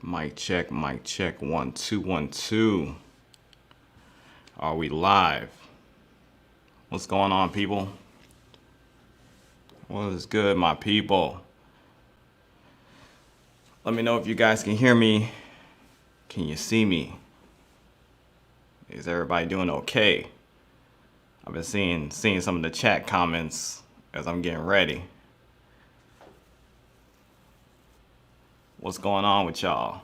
Mic check, mic check. 1 2 1 2. Are we live? What's going on, people? What is good, my people? Let me know if you guys can hear me. Can you see me? Is everybody doing okay? I've been seeing some of the chat comments as I'm getting ready. What's going on with y'all?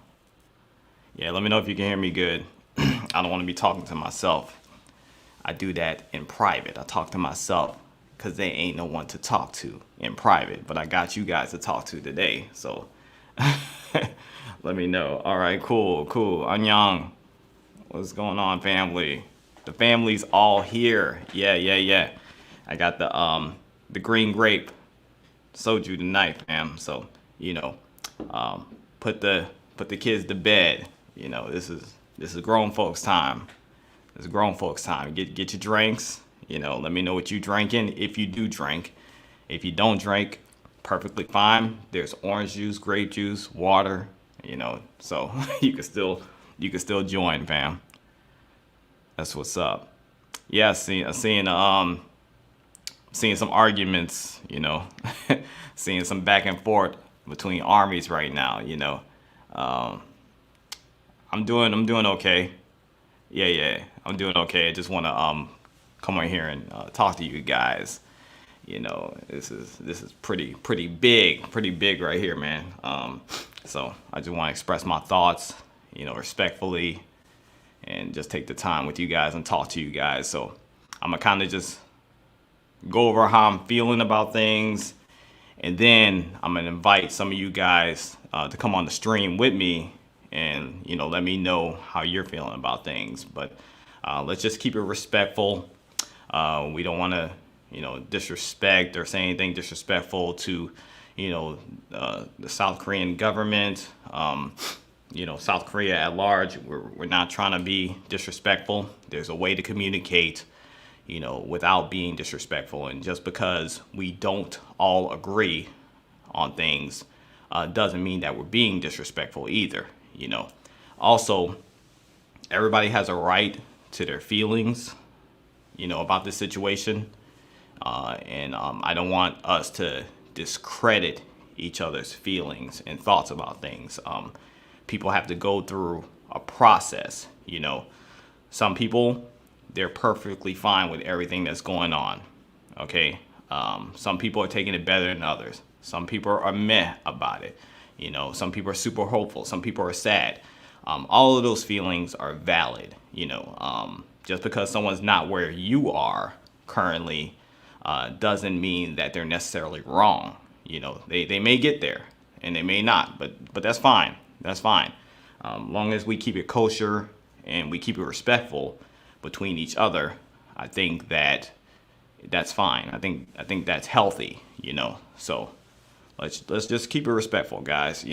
Yeah, let me know if you can hear me good. I don't want to be talking to myself. I do that in private. I talk to myself because they ain't no one to talk to in private. But I got you guys to talk to today. So let me know. All right, cool. Annyeong. What's going on, family? The family's all here. Yeah. I got the green grape soju tonight, fam. So, put the kids to bed. This is grown folks time. It's grown folks time. Get your drinks. Let me know what you drinking if you do drink. If you don't drink, perfectly fine. There's orange juice, grape juice, water. So you can still join, fam. That's what's up. Yeah, seeing some arguments. Seeing some back and forth between armies right now. I'm doing okay. Yeah, I'm doing okay. I just want to come on here and talk to you guys. This is pretty big right here, man. So I just want to express my thoughts, respectfully, and just take the time with you guys and talk to you guys. So I'm gonna kind of just go over how I'm feeling about things, and then I'm gonna invite some of you guys to come on the stream with me and let me know how you're feeling about things. But let's just keep it respectful. We don't want to disrespect or say anything disrespectful to the South Korean government, South Korea at large. We're not trying to be disrespectful. There's a way to communicate without being disrespectful. And just because we don't all agree on things doesn't mean that we're being disrespectful either. Also, everybody has a right to their feelings, about this situation. And I don't want us to discredit each other's feelings and thoughts about things. People have to go through a process. Some people, they're perfectly fine with everything that's going on. Okay. Some people are taking it better than others. Some people are meh about it. Some people are super hopeful. Some people are sad. All of those feelings are valid. Just because someone's not where you are currently doesn't mean that they're necessarily wrong. They may get there and they may not, but that's fine. That's fine. Long as we keep it kosher and we keep it respectful between each other, I think that's fine. I think that's healthy. So let's just keep it respectful, guys.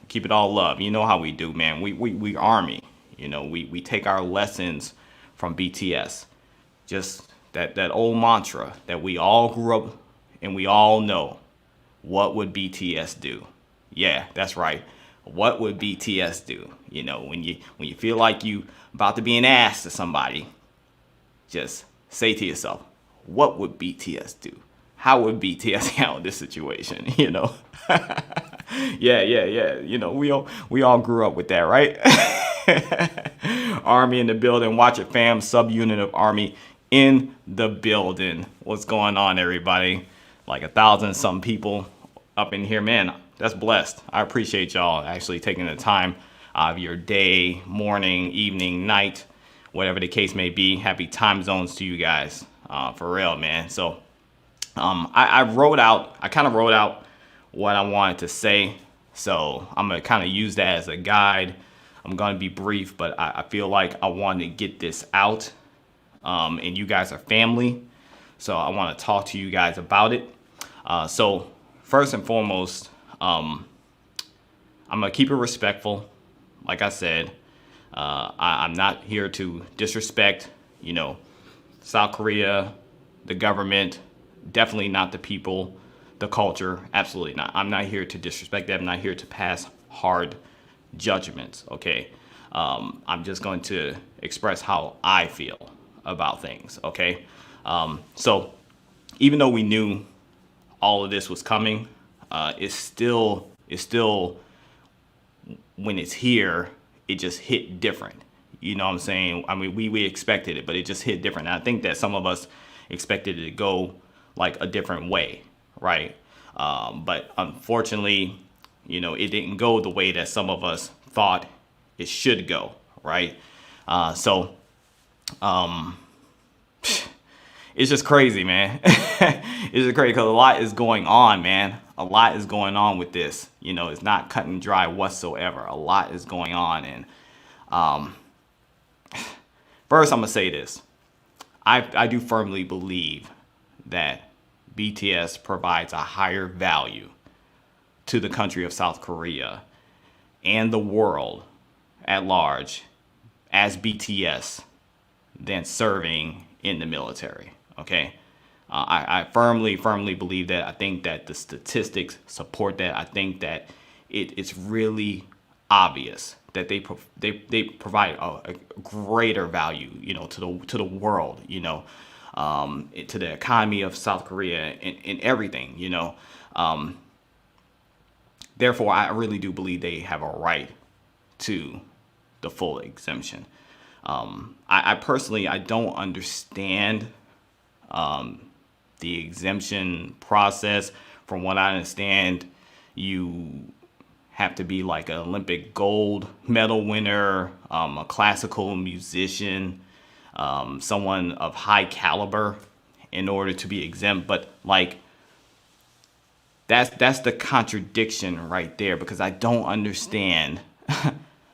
Keep it all love. You know how we do, man. We army. We take our lessons from BTS. Just that old mantra that we all grew up and we all know. What would BTS do? Yeah, that's right. What would BTS do? When you feel like you about to be an ass to somebody, just say to yourself, what would BTS do? How would BTS handle this situation? Yeah. We all grew up with that, right? Army in the building. Watch it, fam. Subunit of Army in the building. What's going on, everybody? Like 1,000 some people up in here, man. That's blessed. I appreciate y'all actually taking the time of your day, morning, evening, night, whatever the case may be. Happy time zones to you guys, for real, man. So I kind of wrote out what I wanted to say. So I'm going to kind of use that as a guide. I'm going to be brief, but I feel like I want to get this out. And you guys are family. So I want to talk to you guys about it. So first and foremost, I'm going to keep it respectful. Like I said, I'm not here to disrespect, South Korea, the government, definitely not the people, the culture. Absolutely not. I'm not here to disrespect them. I'm not here to pass hard judgments. Okay, I'm just going to express how I feel about things. Okay, so even though we knew all of this was coming, it's still when it's here, it just hit different. You know what I'm saying? I mean, we expected it, but it just hit different. And I think that some of us expected it to go like a different way, right? But unfortunately, it didn't go the way that some of us thought it should go, right? So it's just crazy, man. It's just crazy because a lot is going on, man. A lot is going on with this. It's not cut and dry whatsoever. A lot is going on, and first, I'm gonna say this. I do firmly believe that BTS provides a higher value to the country of South Korea and the world at large as BTS than serving in the military. Okay. I firmly believe that. I think that the statistics support that. I think that it's really obvious that they provide a greater value, to the world, to the economy of South Korea and everything, Therefore, I really do believe they have a right to the full exemption. I personally, I don't understand the exemption process. From what I understand, you have to be like an Olympic gold medal winner, a classical musician, someone of high caliber in order to be exempt. But like, that's the contradiction right there, because I don't understand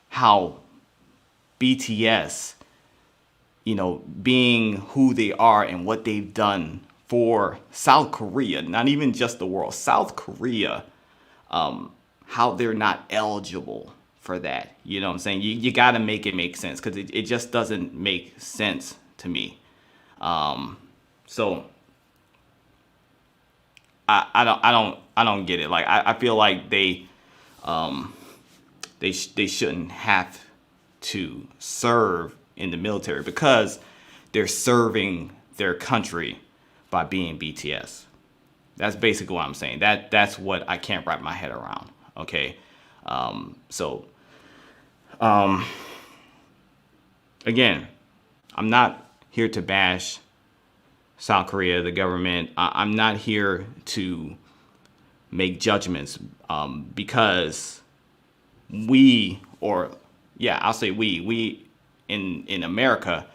how BTS, being who they are and what they've done for South Korea, not even just the world, South Korea, how they're not eligible for that. You know what I'm saying? You got to make it make sense, because it just doesn't make sense to me. So I don't get it. Like, I feel like they shouldn't have to serve in the military because they're serving their country by being BTS. That's basically what I'm saying. That's what I can't wrap my head around. Okay. So again, I'm not here to bash South Korea, the government. I'm not here to make judgments, because I'll say we in America,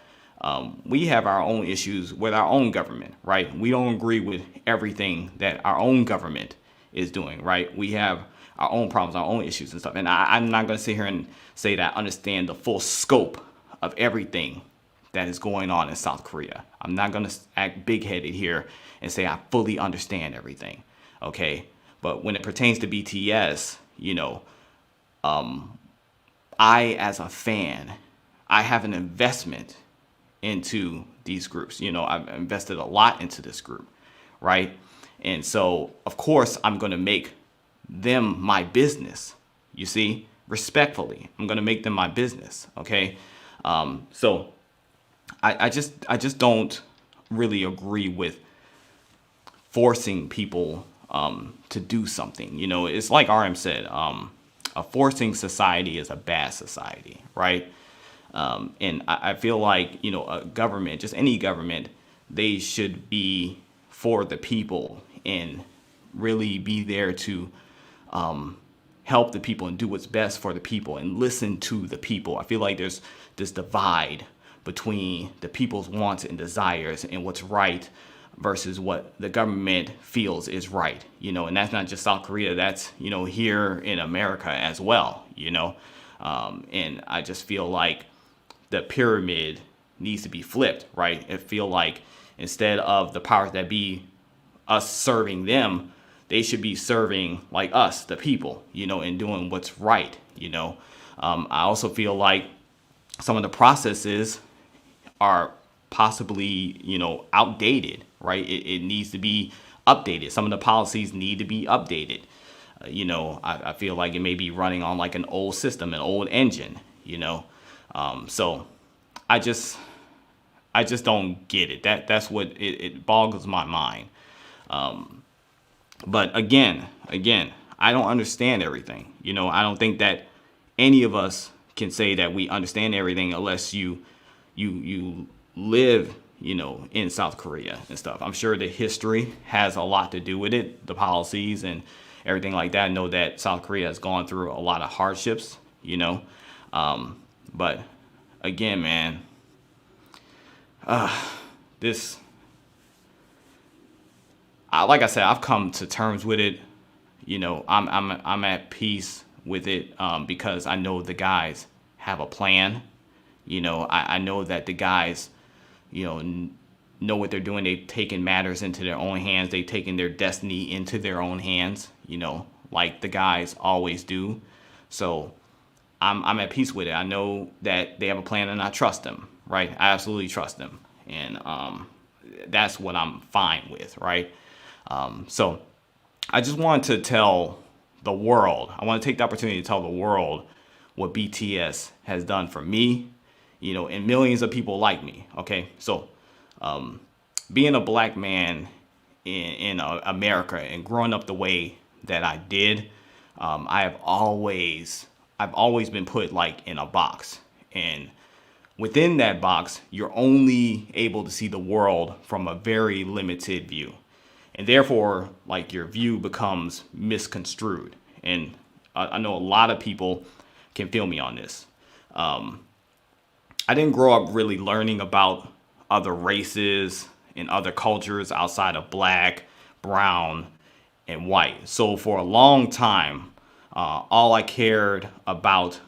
we have our own issues with our own government, right? We don't agree with everything that our own government is doing, right? We have our own problems, our own issues and stuff. And I'm not going to sit here and say that I understand the full scope of everything that is going on in South Korea. I'm not going to act big-headed here and say I fully understand everything, okay? But when it pertains to BTS, I, as a fan, I have an investment into these groups. I've invested a lot into this group, right? And so, of course, I'm going to make them my business. You see, respectfully, I'm going to make them my business. Okay. So I just don't really agree with forcing people to do something. It's like RM said, a forcing society is a bad society, right? And I feel like, a government, just any government, they should be for the people and really be there to help the people and do what's best for the people and listen to the people. I feel like there's this divide between the people's wants and desires and what's right versus what the government feels is right, and that's not just South Korea, that's, here in America as well, and I just feel like the pyramid needs to be flipped, right? I feel like instead of the powers that be, us serving them, they should be serving like us, the people, and doing what's right, I also feel like some of the processes are possibly, outdated, right? It needs to be updated. Some of the policies need to be updated. I feel like it may be running on like an old system, an old engine, so I just I just don't get it. That's what it boggles my mind. But again, I don't understand everything. I don't think that any of us can say that we understand everything unless you live, in South Korea and stuff. I'm sure the history has a lot to do with it, the policies and everything like that. I know that South Korea has gone through a lot of hardships, but again, man, this, like I said, I've come to terms with it. I'm at peace with it, because I know the guys have a plan. I know that the guys, know what they're doing. They've taken matters into their own hands. They've taken their destiny into their own hands, like the guys always do. So I'm at peace with it. I know that they have a plan and I trust them, right? I absolutely trust them. And that's what I'm fine with, right? So I just wanted to tell the world, I want to take the opportunity to tell the world what BTS has done for me, and millions of people like me. Okay. So, being a black man in America and growing up the way that I did, I've always been put like in a box, and within that box, you're only able to see the world from a very limited view. And therefore, like, your view becomes misconstrued. And I know a lot of people can feel me on this. I didn't grow up really learning about other races and other cultures outside of black, brown, and white. So for a long time, all I cared about,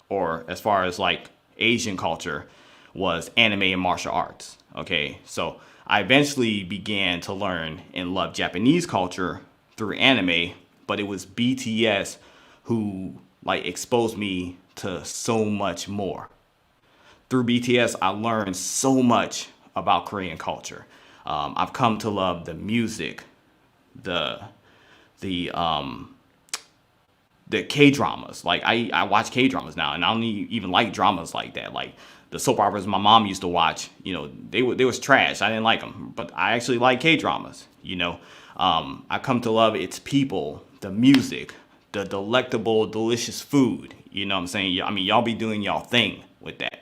or as far as like Asian culture, was anime and martial arts. Okay, so I eventually began to learn and love Japanese culture through anime, but it was BTS who like exposed me to so much more. Through BTS, I learned so much about Korean culture. I've come to love the music, the the um, the K dramas. Like, I watch K dramas now, and I don't even like dramas like that. Like the soap operas my mom used to watch, they was trash. I didn't like them, but I actually like K dramas. I come to love its people, the music, the delectable, delicious food. You know what I'm saying? I mean, y'all be doing y'all thing with that.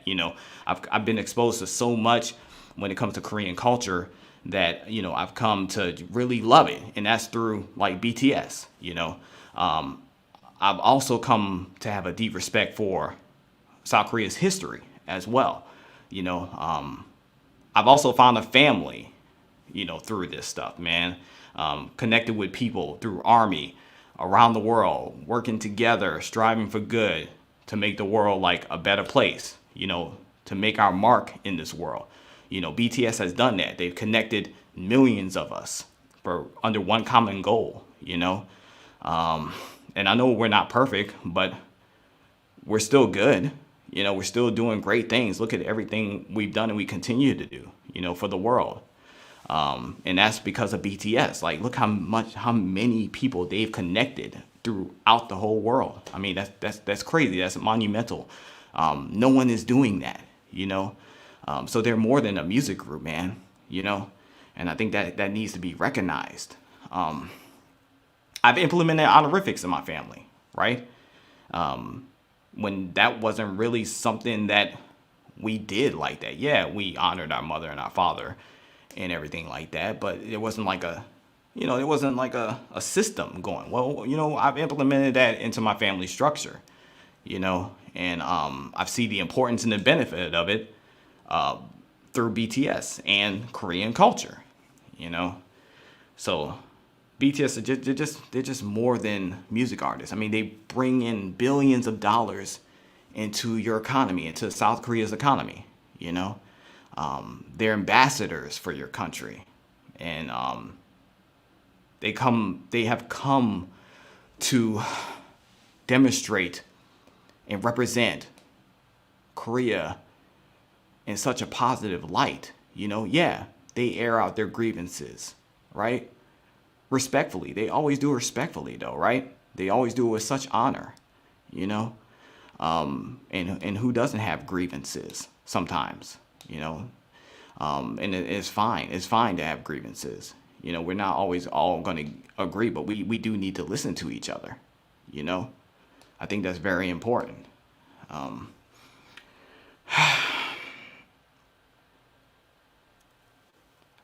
I've been exposed to so much when it comes to Korean culture that I've come to really love it, and that's through like BTS. I've also come to have a deep respect for South Korea's history as well. I've also found a family, through this stuff, man. Connected with people through army around the world, working together, striving for good to make the world like a better place, to make our mark in this world. BTS has done that. They've connected millions of us for under one common goal, and I know we're not perfect, but we're still good. We're still doing great things. Look at everything we've done and we continue to do, for the world. And that's because of BTS. Like, look how many people they've connected throughout the whole world. I mean, that's crazy. That's monumental. No one is doing that, so they're more than a music group, man, and I think that needs to be recognized. I've implemented honorifics in my family, right? When that wasn't really something that we did like that. Yeah, we honored our mother and our father and everything like that, but it wasn't like a system going. Well, I've implemented that into my family structure, and I've seen the importance and the benefit of it through BTS and Korean culture, So BTS they're just more than music artists. I mean, they bring in billions of dollars into your economy, into South Korea's economy. They're ambassadors for your country, and they have come to demonstrate and represent Korea in such a positive light. Yeah, they air out their grievances, right? respectfully. They always do it respectfully though, right? They always do it with such honor, you know? And who doesn't have grievances sometimes, you know? And it's fine. It's fine to have grievances. You know, we're not always all going to agree, but we do need to listen to each other, you know? I think that's very important.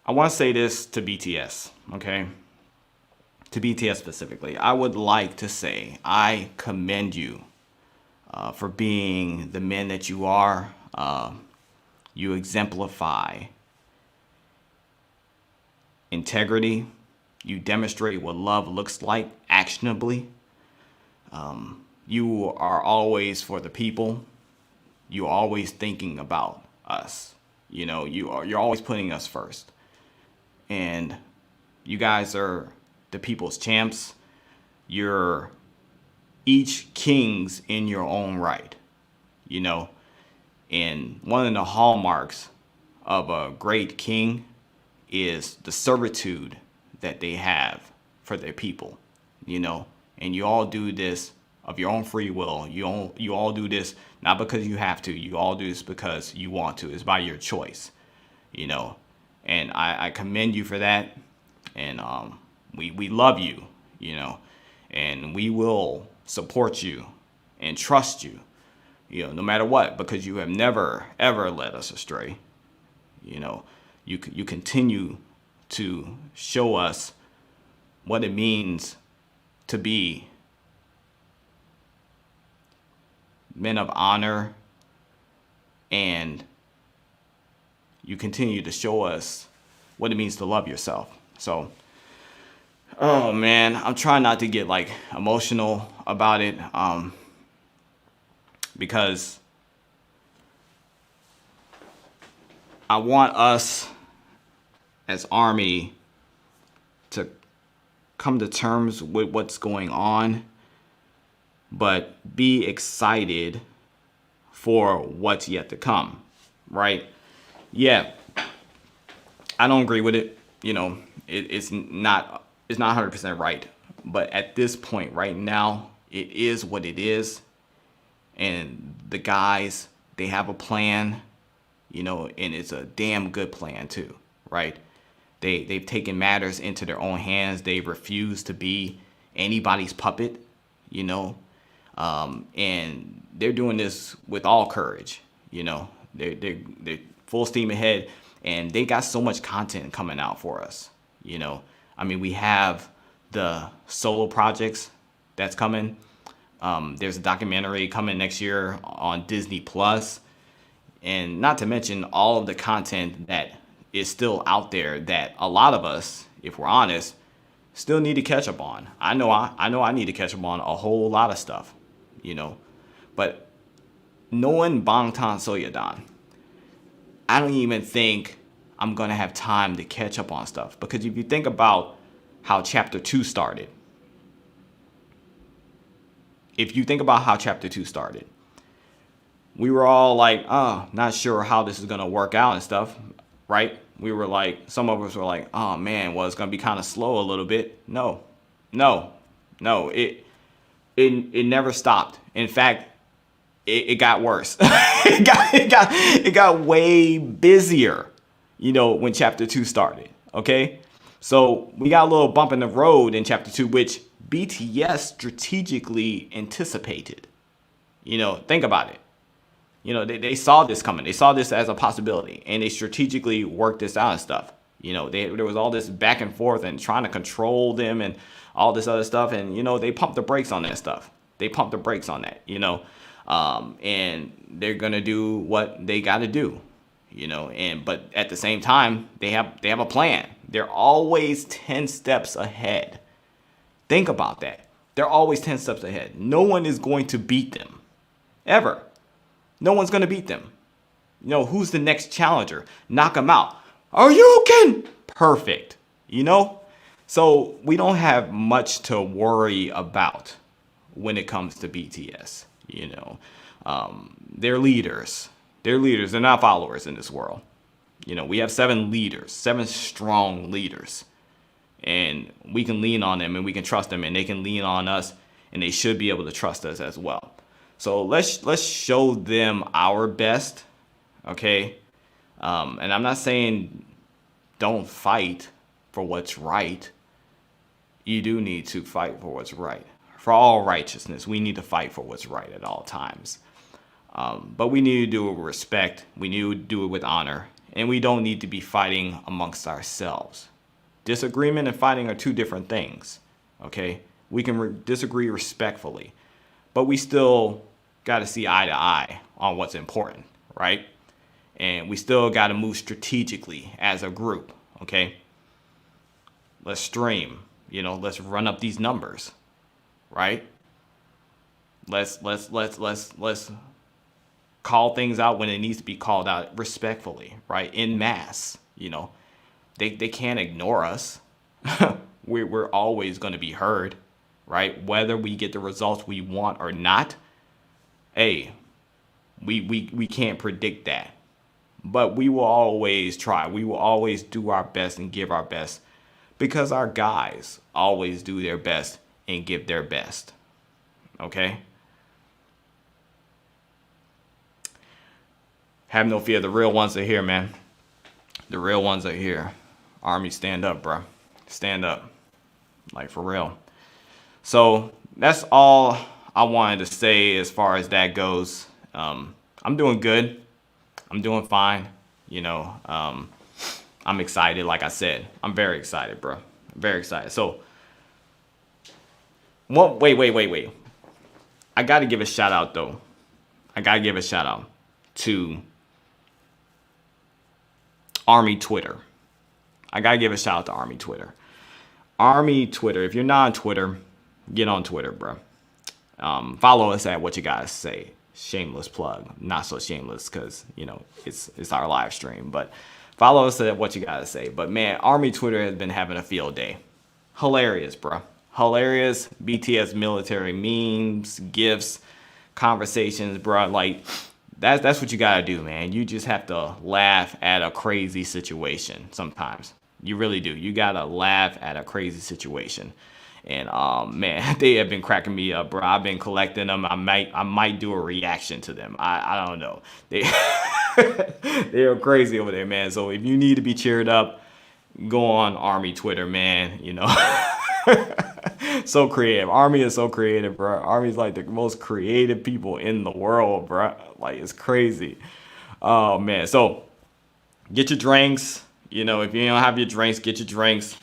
I want to say this to BTS, okay? To BTS specifically. I would like to say I commend you for being the men that you are. You exemplify integrity. You demonstrate what love looks like actionably. You are always for the people. You're always thinking about us. You know, you're always putting us first. And you guys are the people's champs. You're each kings in your own right, you know. And one of the hallmarks of a great king is the servitude that they have for their people, you know. And you all do this of your own free will. You all do this not because you have to. You all do this because you want to. It's by your choice, you know. And I commend you for that. And we love you, you know. And we will support you and trust you, you know, no matter what, because you have never, ever led us astray. You know, you continue to show us what it means to be men of honor, and you continue to show us what it means to love yourself. So, oh man, I'm trying not to get like emotional about it, because I want us as Army to come to terms with what's going on, but be excited for what's yet to come, right? Yeah, I don't agree with it. You know, it's not 100% right. But at this point right now, it is what it is. And the guys, they have a plan, you know, and it's a damn good plan too, right? They've taken matters into their own hands. They refuse to be anybody's puppet, you know, and they're doing this with all courage, you know. They're full steam ahead, and they got so much content coming out for us, you know. I mean, we have the solo projects that's coming. There's a documentary coming next year on Disney Plus, and not to mention all of the content that is still out there that a lot of us, if we're honest, still need to catch up on. I know I need to catch up on a whole lot of stuff, you know. But knowing Bangtan Soyeon, I don't even think I'm gonna have time to catch up on stuff, because if you think about how chapter 2 started, we were all like, oh, not sure how this is gonna work out and stuff, right? We were like, some of us were like, oh man, well, it's gonna be kind of slow a little bit. No, it never stopped. In fact, it got worse. it got way busier, you know, when chapter 2 started. Okay, so we got a little bump in the road in chapter 2, which BTS strategically anticipated. You know, think about it. You know, they saw this coming. They saw this as a possibility, and they strategically worked this out and stuff. You know, there was all this back and forth and trying to control them and all this other stuff. And, you know, they pumped the brakes on that stuff. They pumped the brakes on that, you know, and they're going to do what they got to do, you know, but at the same time, they have a plan. They're always 10 steps ahead. Think about that. They're always 10 steps ahead. No one is going to beat them, ever. No one's going to beat them. You know, who's the next challenger? Knock them out. Are you kidding? Perfect. You know? So we don't have much to worry about when it comes to BTS. You know, they're leaders. They're leaders. They're not followers in this world. You know, we have 7 leaders, 7 strong leaders. and we can lean on them and we can trust them, and they can lean on us, and they should be able to trust us as well. So let's show them our best, okay? And I'm not saying don't fight for what's right. You do need to fight for what's right. For all righteousness, we need to fight for what's right at all times. But we need to do it with respect. We need to do it with honor. And we don't need to be fighting amongst ourselves. Disagreement and fighting are two different things, okay? We can disagree respectfully, but we still got to see eye to eye on what's important, right? And we still got to move strategically as a group, okay? Let's stream, let's run up these numbers, right? Let's call things out when it needs to be called out respectfully, right? En masse, they can't ignore us. We're always going to be heard, right? Whether we get the results we want or not, hey, we can't predict that. But we will always try. We will always do our best and give our best, because our guys always do their best and give their best. Okay? Have no fear. The real ones are here, man. The real ones are here. Army, stand up, bro. Stand up. Like, for real. So that's all I wanted to say as far as that goes. I'm doing good. I'm doing fine. I'm excited. Like I said, I'm very excited, bro. Very excited. So, wait. I got to give a shout out, though. I got to give a shout out to Army Twitter. I got to give a shout out to Army Twitter. Army Twitter. If you're not on Twitter, get on Twitter, bro. Follow us at What You Gotta Say. Shameless plug. Not so shameless because, it's our live stream. But follow us at What You Gotta Say. But, man, Army Twitter has been having a field day. Hilarious, bro. Hilarious. BTS military memes, gifs, conversations, bro. Like, that's what you gotta do, man. You just have to laugh at a crazy situation sometimes. You really do. You gotta laugh at a crazy situation. And man, they have been cracking me up, bro. I've been collecting them. I might do a reaction to them. I don't know. They are crazy over there, man. So if you need to be cheered up, go on Army Twitter, man. So creative. Army is so creative, bro. Army's like the most creative people in the world, bro. Like, it's crazy. Oh man. So get your drinks. If you don't have your drinks, get your drinks.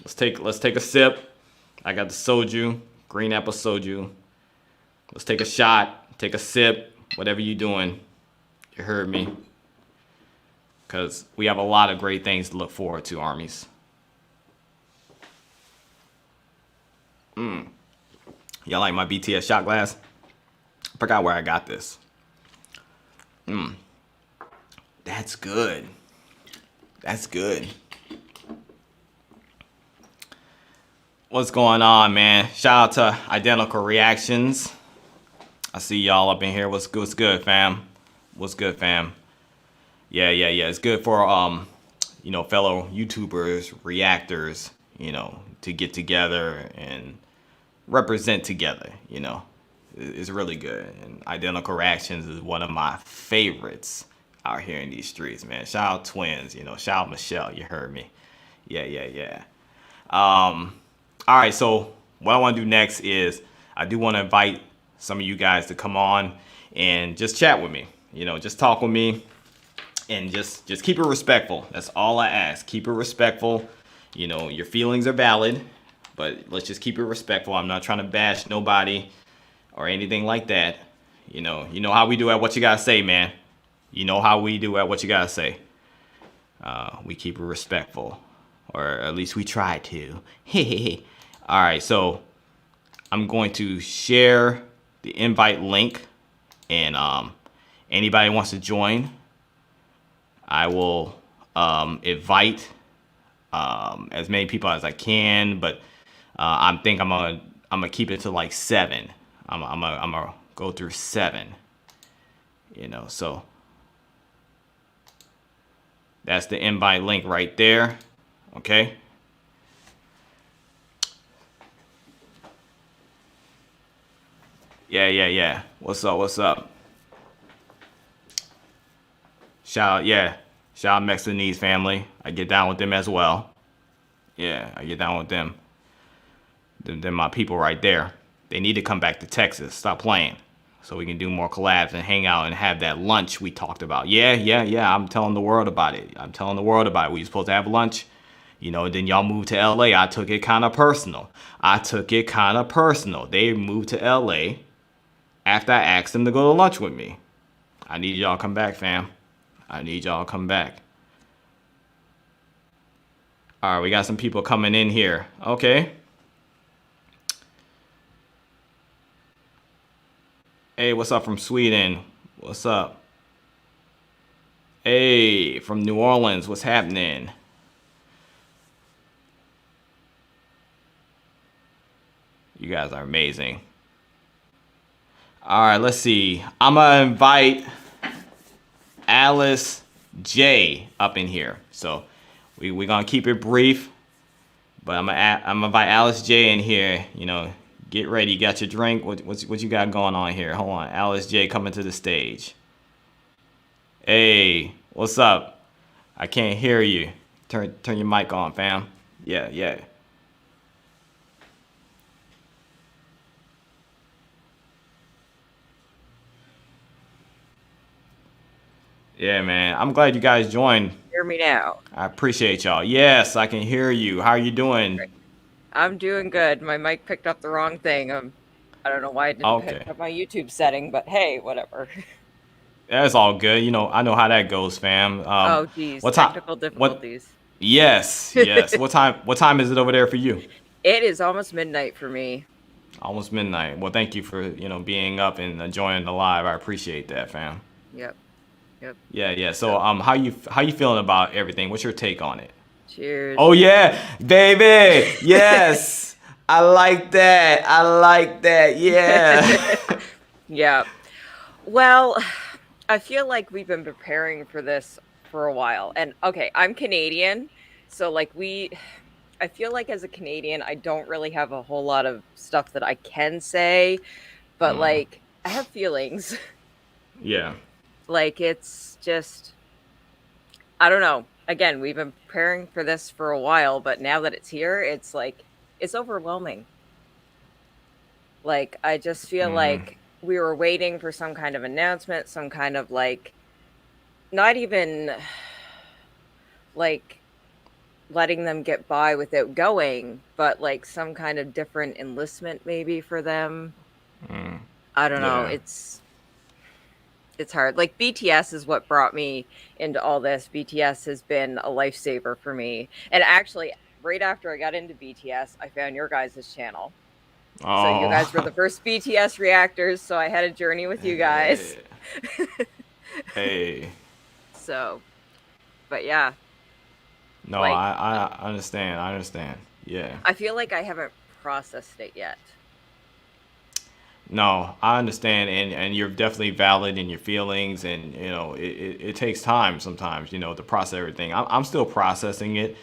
Let's take a sip. I got the soju, green apple soju. Let's take a shot, take a sip, whatever you doing. You heard me. Because we have a lot of great things to look forward to, armies. Y'all like my BTS shot glass? I forgot where I got this. That's good. That's good. What's going on, man? Shout out to Identical Reactions. I see y'all up in here. What's good, fam? What's good, fam? Yeah. It's good for fellow YouTubers, reactors, to get together and represent together. It's really good. And Identical Reactions is one of my favorites out here in these streets, man. Shout out twins, shout out Michelle. You heard me. Yeah. All right, so what I want to do next is I do want to invite some of you guys to come on and just chat with me. Just talk with me and just keep it respectful. That's all I ask. Keep it respectful. Your feelings are valid, but let's just keep it respectful. I'm not trying to bash nobody or anything like that. You know how we do at What You Gotta Say, man. You know how we do at What You Gotta Say. We keep it respectful, or at least we try to. All right, so I'm going to share the invite link, and anybody wants to join, I will invite as many people as I can. But I'm gonna keep it to like 7. I'm gonna go through 7. So that's the invite link right there. Okay. Yeah, yeah, yeah. What's up? What's up? Shout out, yeah. Shout out Mexicanese family. I get down with them as well. Yeah, I get down with them. They're my people right there. They need to come back to Texas. Stop playing. So we can do more collabs and hang out and have that lunch we talked about. Yeah, yeah, yeah. I'm telling the world about it. I'm telling the world about it. We were supposed to have lunch. Then y'all moved to LA. I took it kind of personal. They moved to LA after I asked them to go to lunch with me. I need y'all to come back, fam. I need y'all to come back. All right, we got some people coming in here. Okay. Hey, what's up from Sweden? What's up? Hey, from New Orleans, what's happening? You guys are amazing. All right, let's see. I'm gonna invite Alice J up in here. So we're gonna keep it brief, but I'm gonna invite Alice J in here. Get ready. You got your drink. What you got going on here? Hold on, Alice J coming to the stage. Hey, what's up? I can't hear you. Turn your mic on, fam. Yeah, yeah. Yeah, man. I'm glad you guys joined. Hear me now. I appreciate y'all. Yes, I can hear you. How are you doing? Great. I'm doing good. My mic picked up the wrong thing. I don't know why it didn't pick Okay. up my YouTube setting, but hey, whatever. That's all good. I know how that goes, fam. Oh, geez, What time? technical What? difficulties. Yes, yes. What time is it over there for you? It is almost midnight for me. Almost midnight. Well, thank you for being up and joining the live. I appreciate that, fam. Yep, yep. Yeah, yeah. So, So, how you feeling about everything? What's your take on it? cheers. Oh yeah, baby. Yes, I like that. I like that. Yeah. Yeah. Well, I feel like we've been preparing for this for a while. And okay, I'm Canadian, so I feel like as a Canadian, I don't really have a whole lot of stuff that I can say, but like I have feelings. Yeah. Like it's just I don't know. Again, we've been preparing for this for a while, but now that it's here, it's like it's overwhelming. Like I just feel like we were waiting for some kind of announcement, some kind of like not even like letting them get by without going, but like some kind of different enlistment maybe for them. I don't know. Yeah. It's hard. Like BTS is what brought me into all this. BTS has been a lifesaver for me. And actually, right after I got into BTS, I found your guys' channel. So you guys were Oh. the first BTS reactors, so I had a journey with you guys. Hey. So, but yeah, No, like I understand. I understand. Yeah. I feel like I haven't processed it yet. No, I understand, and you're definitely valid in your feelings, and it takes time sometimes, to process everything. I'm still processing it.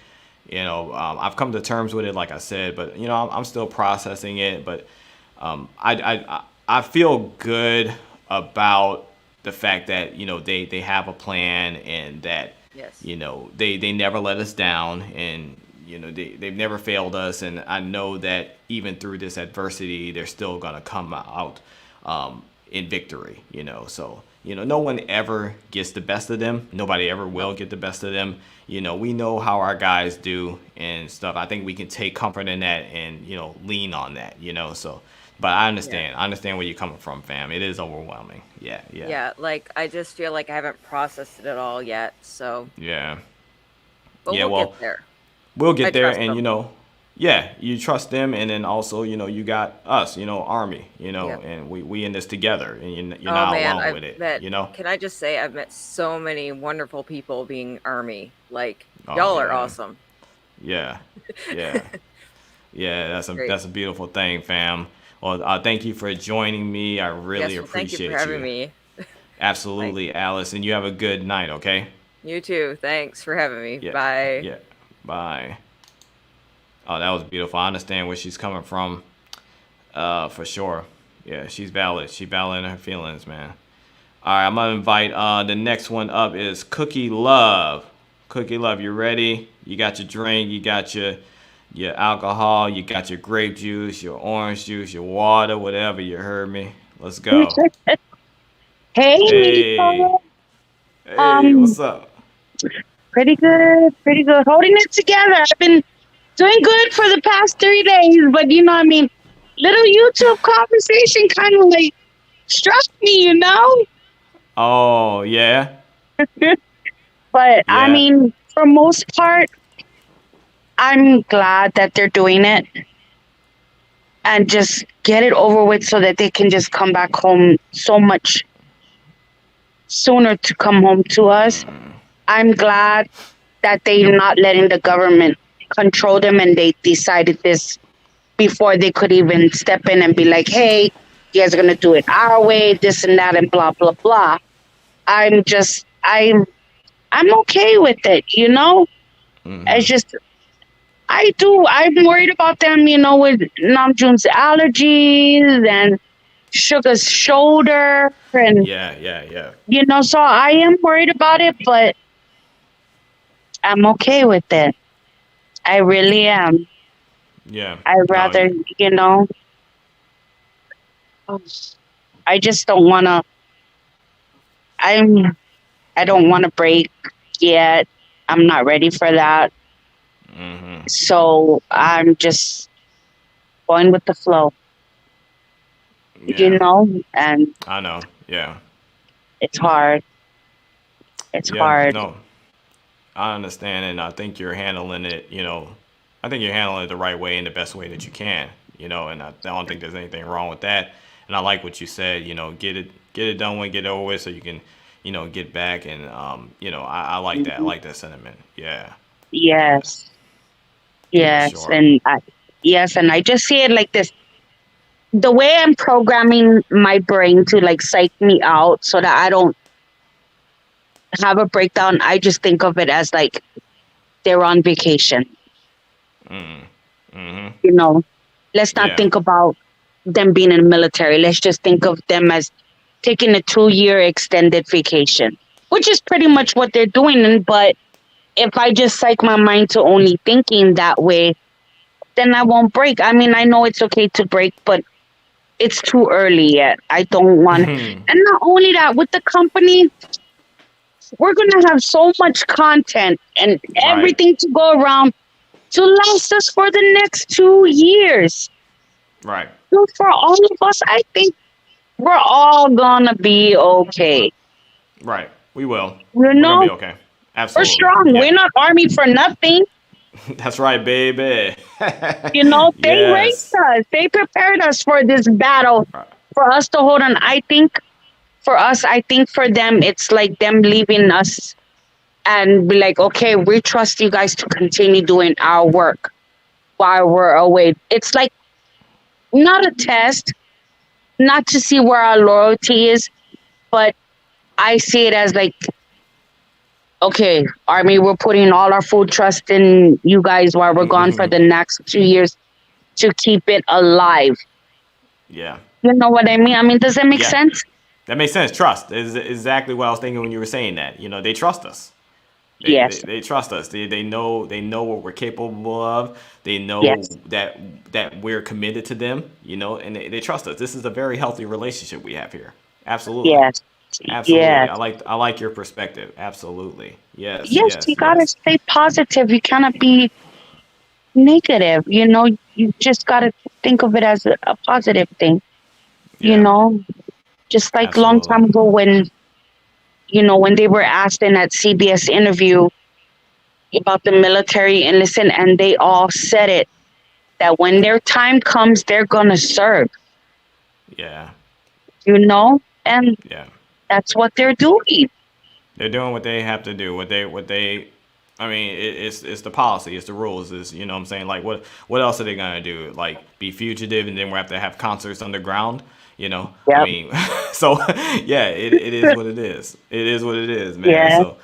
I've come to terms with it, like I said, but I'm still processing it. But I feel good about the fact that they have a plan, and that Yes. they never let us down, and they've never failed us, and I know that even through this adversity they're still gonna come out in victory. So no one ever gets the best of them. Nobody ever will get the best of them. We know how our guys do and stuff. I think we can take comfort in that and lean on that. So but I Yeah. understand. I understand where you're coming from, fam. It is overwhelming. Yeah, yeah, Yeah, like I just feel like I haven't processed it at all yet. So, yeah. but Yeah, we'll get well, there. we'll I get there, trust and them. yeah, you trust them, and then also you got us, Army, Yep. and we in this together, and you're Oh not man, alone I've with it. met, can I just say, I've met so many wonderful people being Army. Like, Oh y'all are yeah, awesome. yeah, yeah, yeah. Great. That's a beautiful thing, fam. Well, thank you for joining me. I really Yes, well, thank you for appreciate having you. me. Like, Absolutely, Alice, and you have a good night. Okay. you too. Thanks for having me. Yeah, Bye. yeah. Bye. Oh, that was beautiful. I understand where she's coming from. For sure. Yeah, she's valid. She valid in her feelings, man. All right, I'm gonna invite the next one up is Cookie Love. Cookie Love, you ready? You got your drink, you got your alcohol, you got your grape juice, your orange juice, your water, whatever. You heard me. Let's go. Hey, Hey, Nico. hey, Um, what's up? pretty good, pretty good. Holding it together. I've been doing good for the past 3 days, but I mean, little YouTube conversation kind of like struck me, Oh yeah, But I yeah. mean, for most part, I'm glad that they're doing it and just get it over with so that they can just come back home so much sooner to come home to us. I'm glad that they're not letting the government control them and they decided this before they could even step in and be like, hey, you guys are gonna do it our way, this and that and blah blah blah. I'm just I'm okay with it. It's just I'm worried about them, with Namjoon's allergies and Sugar's shoulder and Yeah, yeah, yeah, so I am worried about it, but I'm okay with it. I really am. yeah. I No, rather, you know, I just don't want to. I'm. I don't want to break yet. I'm not ready for that. So I'm just going with the flow, yeah. and I know. Yeah, it's hard. It's yeah. hard. No, I understand, and I think you're handling it. I think you're handling it the right way and the best way that you can. And I don't think there's anything wrong with that. And I like what you said. Get it done with, get it over with, so you can, get back. And I like that. I Mhm. like that sentiment. Yeah, yeah, Yes, for yes, sure. and I just see it like this. The way I'm programming my brain to like psych me out so that I don't have a breakdown, I just think of it as like they're on vacation. You know, let's not Yeah, think about them being in the military. Let's just think of them as taking a 2 year extended vacation, which is pretty yeah, much what they're doing. But if I just psych my mind to only thinking that way, then I won't break. I mean, I know it's okay to break, but it's too early yet. I don't want. And not only that, with the company, we're going to have so much content and right, everything to go around to last us for the next 2 years. right, So for all of us, I think we're all gonna be okay. right. We will. You We're gonna know, be okay. we're Absolutely. strong. Yeah, We're not army for nothing. that's right, baby. They raised Yes. us. They prepared us for this battle for us to hold on. I think for us, I think for them, it's like them leaving us and be like, okay, we trust you guys to continue doing our work while we're away. It's like not a test, not to see where our loyalty is, but I see it as like, okay, Army, we're putting all our full trust in you guys while we're gone for the next 2 years to keep it alive. Yeah. You know what I mean? I mean, does that make Yeah. sense? That makes sense. Trust is exactly what I was thinking when you were saying that. They trust us. Yes, They trust us. They know what we're capable of. They know yes, that we're committed to them. And they trust us. This is a very healthy relationship we have here. Absolutely. yes, Absolutely. yes. I like your perspective. Absolutely. Yes. Yes, you Yes. gotta Yes. stay positive. You cannot be negative. You just gotta think of it as a positive thing. You Yeah. know, just like long Absolutely. time ago when they were asked in that CBS interview about the military enlistment, and they all said it that when their time comes, they're gonna serve, Yeah. and Yeah. that's what they're doing. They're doing what they have to do. What they. I mean, it's the policy, it's the rules. Is what I'm saying. Like what else are they gonna do? Like be fugitive and then we have to have concerts underground. I Yep. mean, so yeah, it is what it is. It is what it is, man. Yeah. So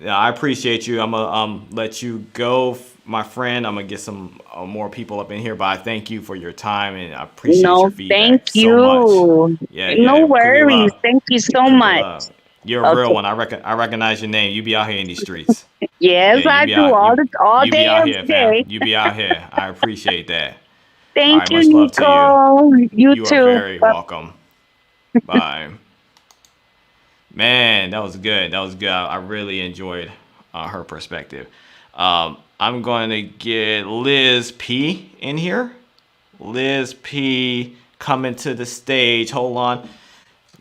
yeah, I appreciate you. I'm gonna let you go. my friend. I'm gonna get some more people up in here, but I thank you for your time and I appreciate your No, thank feedback so much. you. Yeah, No yeah. Cookie worries. love, Thank you so cookie much. love. You're a real Okay. one. I recognize your name. You be out here in these streets. Yes, Yeah, you I be do out all you be day, out every here, fam. day. You be out here. I appreciate that. All Thank right, you, much love to you. Nico. You You are too. very welcome. Bye. Man, that was good. That was good. I really enjoyed her perspective. I'm going to get Liz P in here. Liz P coming to the stage. Hold on.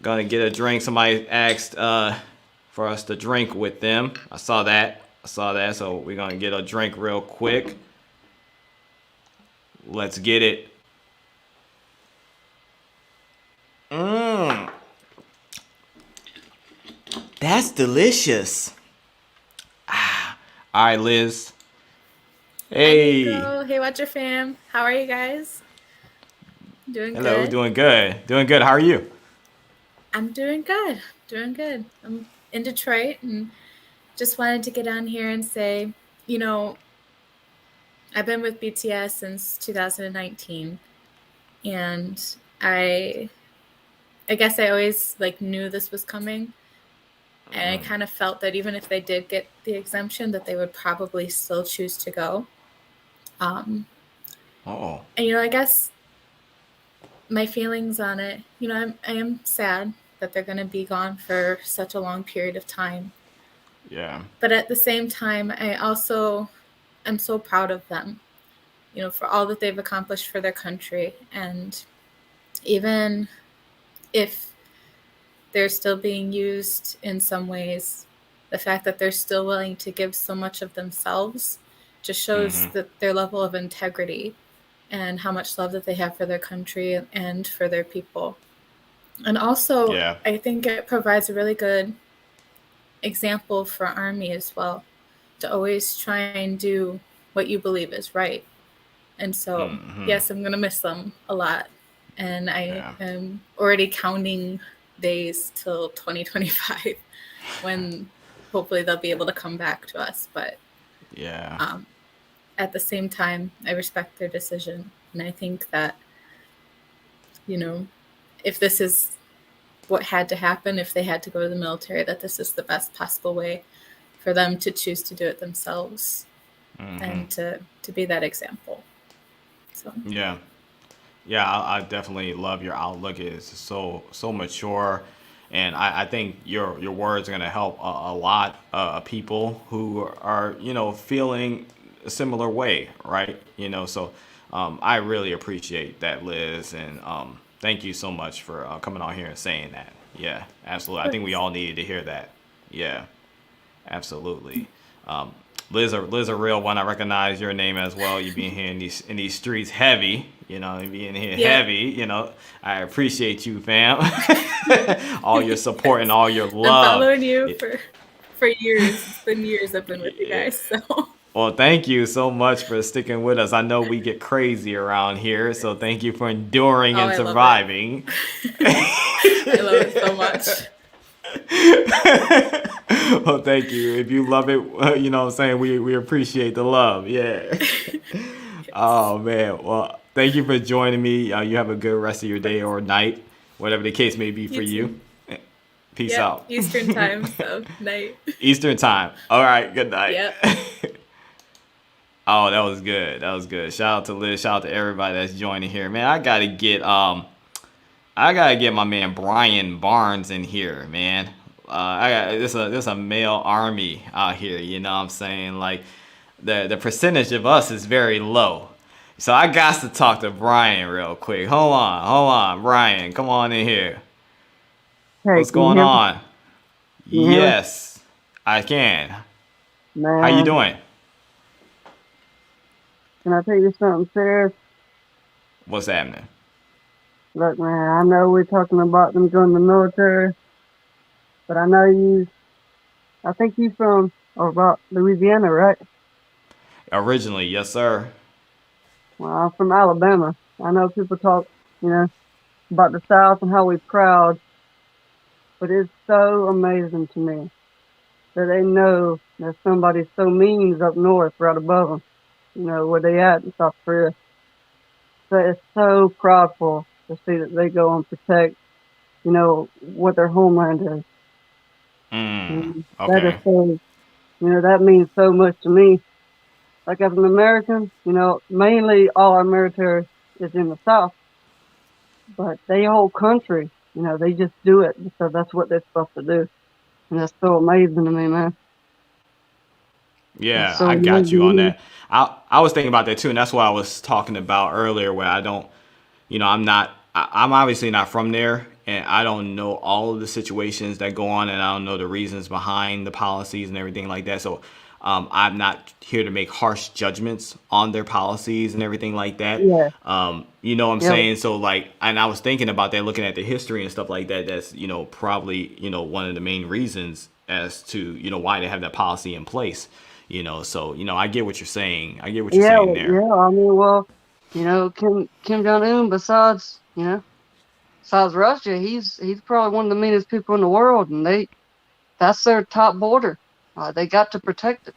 Gonna get a drink. Somebody asked for us to drink with them. I saw that. So we're gonna get a drink real quick. Let's get it. Mmm. That's delicious. All right, Liz. Hi Hey. Nico. Hey Watcher fam. How are you guys? Doing Hello. good? Doing good. Doing good. How are you? I'm doing good. Doing good. I'm in Detroit and just wanted to get on here and say, you know, I've been with BTS since 2019 and I guess I always like knew this was coming and I kind of felt that even if they did get the exemption that they would probably still choose to go. Um Oh. and I guess my feelings on it, I am sad that they're going to be gone for such a long period of time. Yeah. But at the same time, I also am so proud of them, for all that they've accomplished for their country. And even if they're still being used in some ways, the fact that they're still willing to give so much of themselves just shows that their level of integrity and how much love that they have for their country and for their people. And also, Yeah. I think it provides a really good example for Army as well, to always try and do what you believe is right. And so, yes, I'm going to miss them a lot. And I Yeah. am already counting days till 2025 when hopefully they'll be able to come back to us. But Yeah. at the same time, I respect their decision. And I think that, if this is what had to happen, if they had to go to the military, that this is the best possible way for them to choose to do it themselves and to be that example. So Yeah. Yeah, I definitely love your outlook. It's so mature, and I think your words are gonna help a lot of people who are feeling a similar way, right? So I really appreciate that, Liz, and thank you so much for coming on here and saying that. Yeah, absolutely. I think we all needed to hear that. Yeah, absolutely. Um, Liz, a real one. I recognize your name as well. You being here in these streets heavy. You being here yeah, heavy. I appreciate you, fam. All your support and all your I'm love. following you It- for years. It's been years I've been with you yeah. guys. So Well, thank you so much for sticking with us. I know we get crazy around here, so thank you for enduring oh, and I love it. surviving. I love it so much. Well, thank you. If you love it, what I'm saying, we appreciate the love. Yeah. Yes. Oh man. Well, thank you for joining me. You have a good rest of your day or night, whatever the case may be for You too. you. Peace Yep. out. Eastern time. So night. Eastern time. All right. Good night. Yep. Oh, that was good. That was good. Shout out to Liz. Shout out to everybody that's joining here, man. I gotta get my man Brian Barnes in here, man. I got this a male army out here. You know what I'm saying? Like the percentage of us is very low. So I got to talk to Brian real quick. Hold on, Brian, come on in here. Hey, What's can you going hear me? on? Can you hear me? Yes, I can. How you Man, doing? can I tell you something serious? What's happening? Look, man, I know we're talking about them joining the military, but I think you from or about Louisiana, right? Originally, yes, sir. Well, I'm from Alabama. I know people talk, you know, about the South and how we're proud, but it's so amazing to me that they know that somebody so mean is up north, right above them. where they at in South Korea. So it's so proudful to see that they go and protect, what their homeland is. That is Okay. so, that means so much to me. Like as an American, mainly all our military is in the South, but they whole country, they just do it because that's what they're supposed to do. And that's so amazing to me, man. It's Yeah, so I got you on amazing. that. I was thinking about that too, and that's what I was talking about earlier, where I don't, I'm not, I'm obviously not from there, and I don't know all of the situations that go on, and I don't know the reasons behind the policies and everything like that. So, I'm not here to make harsh judgments on their policies and everything like that. Yeah, You know what I'm yeah, saying? So like, and I was thinking about that, looking at the history and stuff like that. That's probably one of the main reasons as to why they have that policy in place. So I get what you're saying. I get what you're yeah, saying there. yeah. I mean, well, Kim Jong Un, besides Russia, he's probably one of the meanest people in the world, and that's their top border. They got to protect it.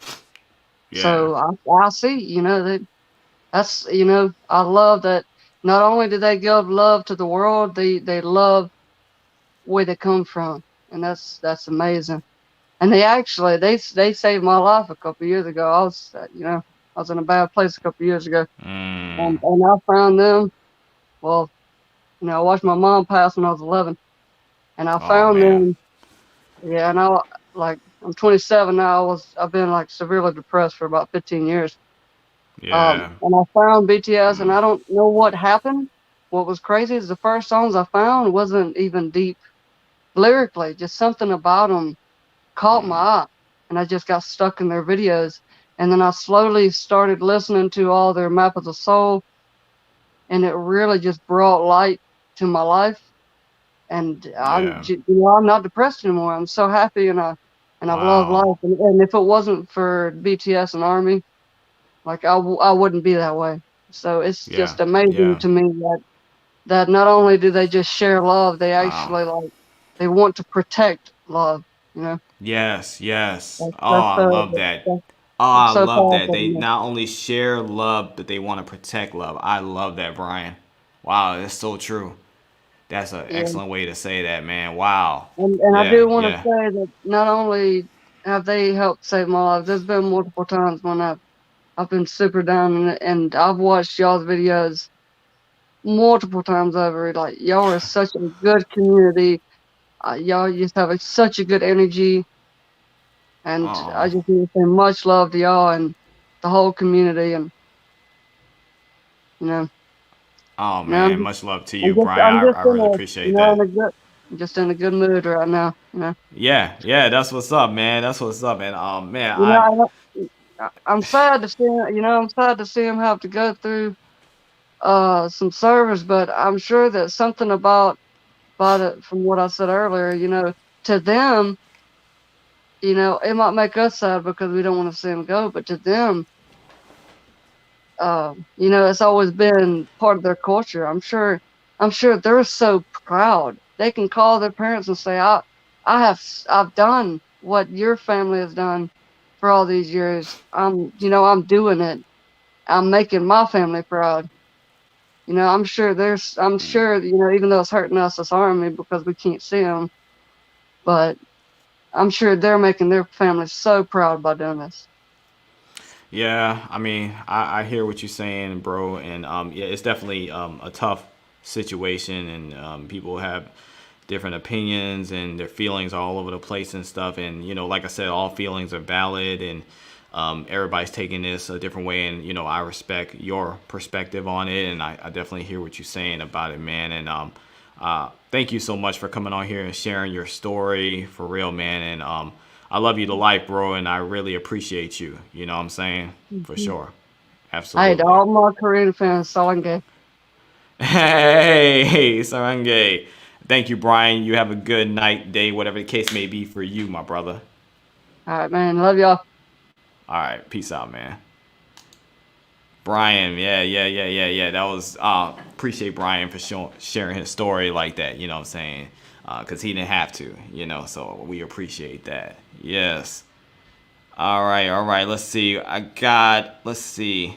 Yeah. So I see, that's I love that. Not only do they give love to the world, they love where they come from, and that's amazing. And they saved my life a couple of years ago. I was in a bad place a couple of years ago, Mm. and I found them. Well, I watched my mom pass when I was 11, and I Oh found man. them. Yeah, and I'm 27 now. I've been like severely depressed for about 15 years. Yeah. And I found BTS, and I don't know what happened. What was crazy is the first songs I found wasn't even deep lyrically. Just something about them caught my eye, and I just got stuck in their videos. And then I slowly started listening to all their Map of the Soul, and it really just brought light to my life. And Yeah. I'm not depressed anymore. I'm so happy, and I love Wow. life. And if it wasn't for BTS and Army, like I wouldn't be that way. So it's Yeah. just amazing Yeah. to me that not only do they just share love, they Wow. actually they want to protect love. You know, Yes. Yes. that's Oh, that's I so love that. that's, Oh, that's I so love that. powerful to They me. not only share love, but they want to protect love. I love that, Brian. Wow, that's so true. That's an Yeah, excellent way to say that, man. Wow. and I Yeah. do want to Yeah. say that not only have they helped save my life, there's been multiple times when I've been super down, and I've watched y'all's videos multiple times over. Like y'all are such a good community. Y'all just have such a good energy, and I Oh. just want to say much love to y'all and the whole community. And you know, Oh now man. Much love to I'm you, just Brian. I'm just I in really a appreciate that. I'm just in a good mood right now. Yeah. Yeah. That's what's up, man. That's what's up, man. Man. You know I'm sad to see I'm sad to see him have to go through some service, but I'm sure that something about it from what I said earlier, to them, it might make us sad because we don't want to see him go, but to them, it's always been part of their culture. I'm sure they're so proud. They can call their parents and say, I've done what your family has done for all these years. I'm doing it. I'm making my family proud. I'm sure, even though it's hurting us as Army because we can't see them, but I'm sure they're making their family so proud by doing this. Yeah, I mean, I hear what you're saying, bro, and yeah, it's definitely a tough situation, and people have different opinions, and their feelings are all over the place and stuff, and like I said, all feelings are valid, and everybody's taking this a different way, and I respect your perspective on it, and I definitely hear what you're saying about it, man, and thank you so much for coming on here and sharing your story for real, man, and I love you to life, bro, and I really appreciate you. You know what I'm saying? For Mhm. sure. Hey, to Absolutely. all my Korean fans, Salenge. Hey, Sarangay. Thank you, Brian. You have a good night, day, whatever the case may be for you, my brother. All right, man. Love y'all. All right. Peace out, man. Brian, yeah, yeah, yeah, yeah, yeah. That was appreciate Brian for sharing his story like that. You know what I'm saying? Because he didn't have to. So we appreciate that. Yes. All right, all right. Let's see. Let's see.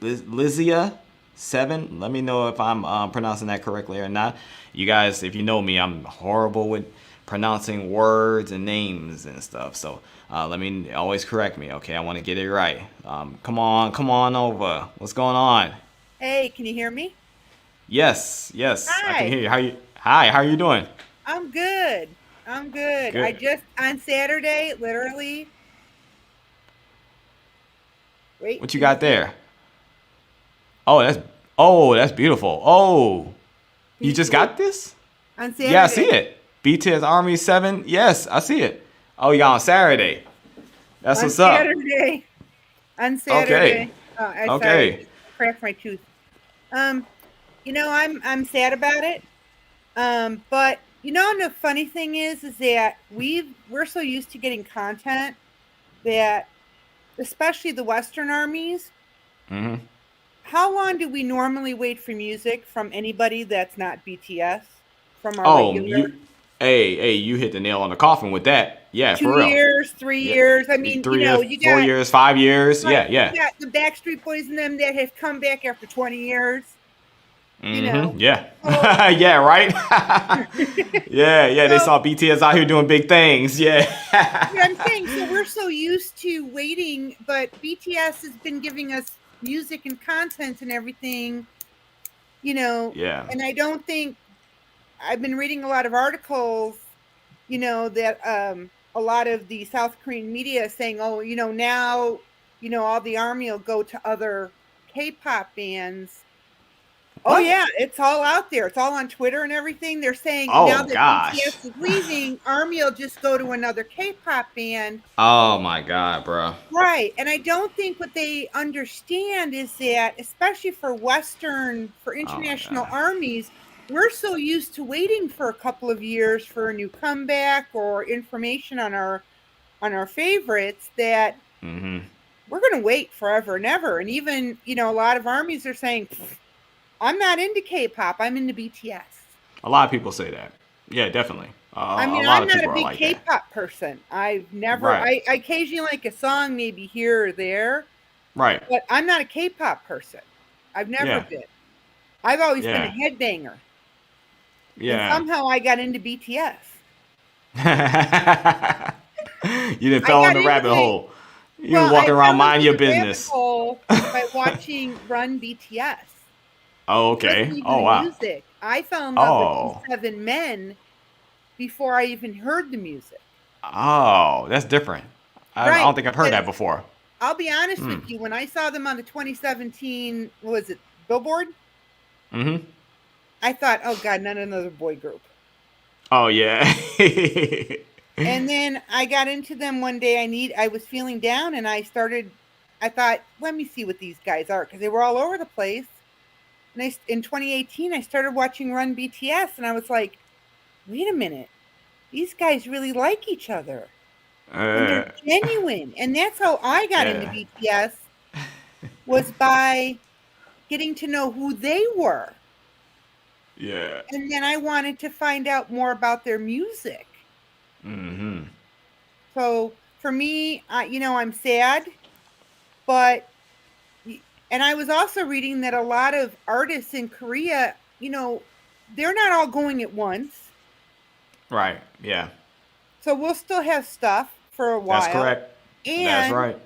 Lizia Seven. Let me know if I'm pronouncing that correctly or not. You guys, if you know me, I'm horrible with pronouncing words and names and stuff. So let me always correct me. Okay, I want to get it right. Come on over. What's going on? Hey, can you hear me? Yes, I can Hi, hear you. How you? Hi, how you doing? I'm good. I'm good. I Good. just on Saturday, literally. Wait, What you can you got see it? there? Oh, that's beautiful. Oh, Can you you just see it? got this? On Yeah, I see Saturday. it. BTS Army 7. Yes, I see it. Oh, you got on Saturday. That's On what's up. Saturday. On Okay. Saturday. Oh, I sorry, Okay. I cracked my tooth. Um, I'm sad about it. But the funny thing is that we're so used to getting content that especially the Western armies. Mm-hmm. How long do we normally wait for music from anybody that's not BTS? From our Oh, regular hey, you hit the nail on the coffin with that. Yeah, two for real. years, three Yeah. years? I mean, 3 years, you four got years, 5 years. right, Yeah, you yeah. got the Backstreet Boys and them that have come back after 20 years. You know, Mm-hmm. Yeah. so Yeah, right? Yeah, they so saw BTS out here doing big things. Yeah. I'm saying, so we're so used to waiting, but BTS has been giving us music and content and everything. You know, Yeah. and I don't think I've been reading a lot of articles, that a lot of the South Korean media is saying, oh, now, all the army will go to other K-pop bands. Oh What? yeah, it's all out there. It's all on Twitter and everything. They're saying now Oh that gosh. BTS is leaving, army will just go to another K-pop band. Oh my god, bro. Right. And I don't think what they understand is that, especially for Oh my international god. armies, we're so used to waiting for a couple of years for a new comeback or information on our favorites that Mm-hmm. we're going to wait forever and ever. And even, a lot of armies are saying, I'm not into K-pop, I'm into BTS. A lot of people say that. Yeah, definitely. I A mean, lot I'm of not a people are big like that. K-pop person. I've never, Right. I occasionally like a song maybe here or there, Right. but I'm not a K-pop person. I've never Yeah. been. I've always been a Yeah. headbanger, and Yeah. somehow I got into BTS. You didn't I fell in got the into rabbit the hole. You was well, I walking around fell minding into your the rabbit business. hole by watching Run BTS. Oh, It wasn't okay. even Oh the wow. music. I fell in love with these Oh. 7 men before I even heard the music. Oh, that's different. I Right, don't think I've heard that because before. I'll be honest Hmm. with you, when I saw them on the 2017, what was it, Billboard? Mm-hmm. I thought, "Oh god, not another boy group." Oh yeah. And then I got into them one day. I was feeling down, and I thought, let me see what these guys are, because they were all over the place. And in 2018, I started watching Run BTS, and I was like, wait a minute, these guys really like each other, and they're uh, genuine. And that's how I got into yeah. BTS, was by getting to know who they were. Yeah. And then I wanted to find out more about their music. Mm-hmm. So for me, I'm sad, but and I was also reading that a lot of artists in Korea, they're not all going at once. Right. Yeah. So we'll still have stuff for a That's while. correct. That's And right.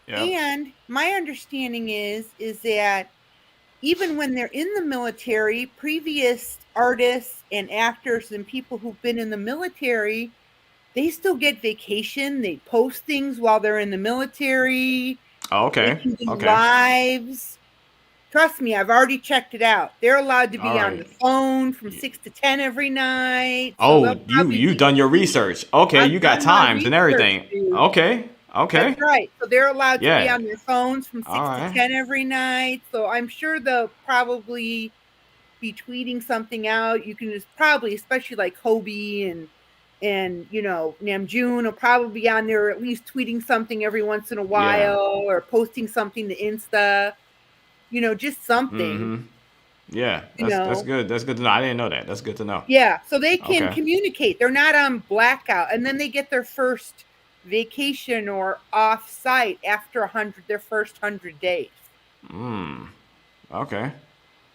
Yep. and my understanding is that even when they're in the military, previous artists and actors and people who've been in the military, they still get vacation. They post things while they're in the military. Oh, They okay. can do Okay. lives. Trust me, I've already checked it out. They're allowed to All be on the right. phone from 6 to 10 every night. So Oh, they'll probably you be. done your research. Okay, I've you got done my times and research, everything. dude. Okay. That's Okay. right. So they're allowed to be Yeah. on their phones from All 6 to right. 10 every night. So I'm sure they'll probably be tweeting something out. You can just probably, especially like Hobie and Namjoon will probably be on there at least tweeting something every once in a Yeah. while or posting something to Insta. Just something. Mm-hmm. Yeah. You That's know. good. That's good to know. I didn't know that. That's good to know. Yeah, so they can Okay. communicate. They're not on blackout, and then they get their first vacation or off site after their first 100 days. Mm. Okay.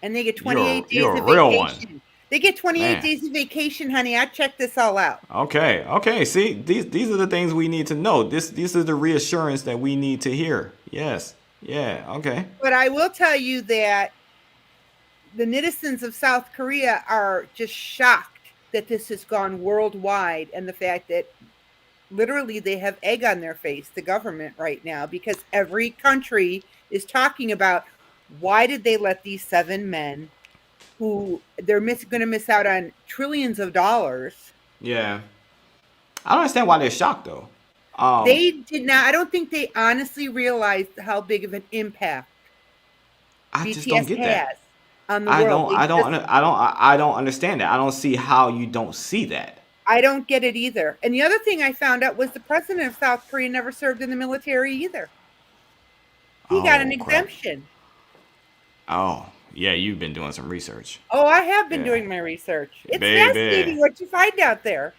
And they get 28 days You're a of real one, vacation. They get 28 man. days of vacation, honey. I checked this all out. Okay. Okay. See, these are the things we need to know. This is the reassurance that we need to hear. Yes. Yeah. Okay. But I will tell you that the netizens of South Korea are just shocked that this has gone worldwide, and the fact that literally they have egg on their face, the government right now, because every country is talking about why did they let these 7 men who they're going to miss out on trillions of dollars. Yeah. I don't understand why they're shocked though. They did not, I don't think they honestly realized how big of an impact I just don't BTS get that. has on the world. I don't understand that. I don't see how you don't see that. I don't get it either. And the other thing I found out was the president of South Korea never served in the military either. He got an Oh crap. exemption. Oh yeah, you've been doing some research. Oh, I have been Yeah, doing my research. It's baby, fascinating what you find out there.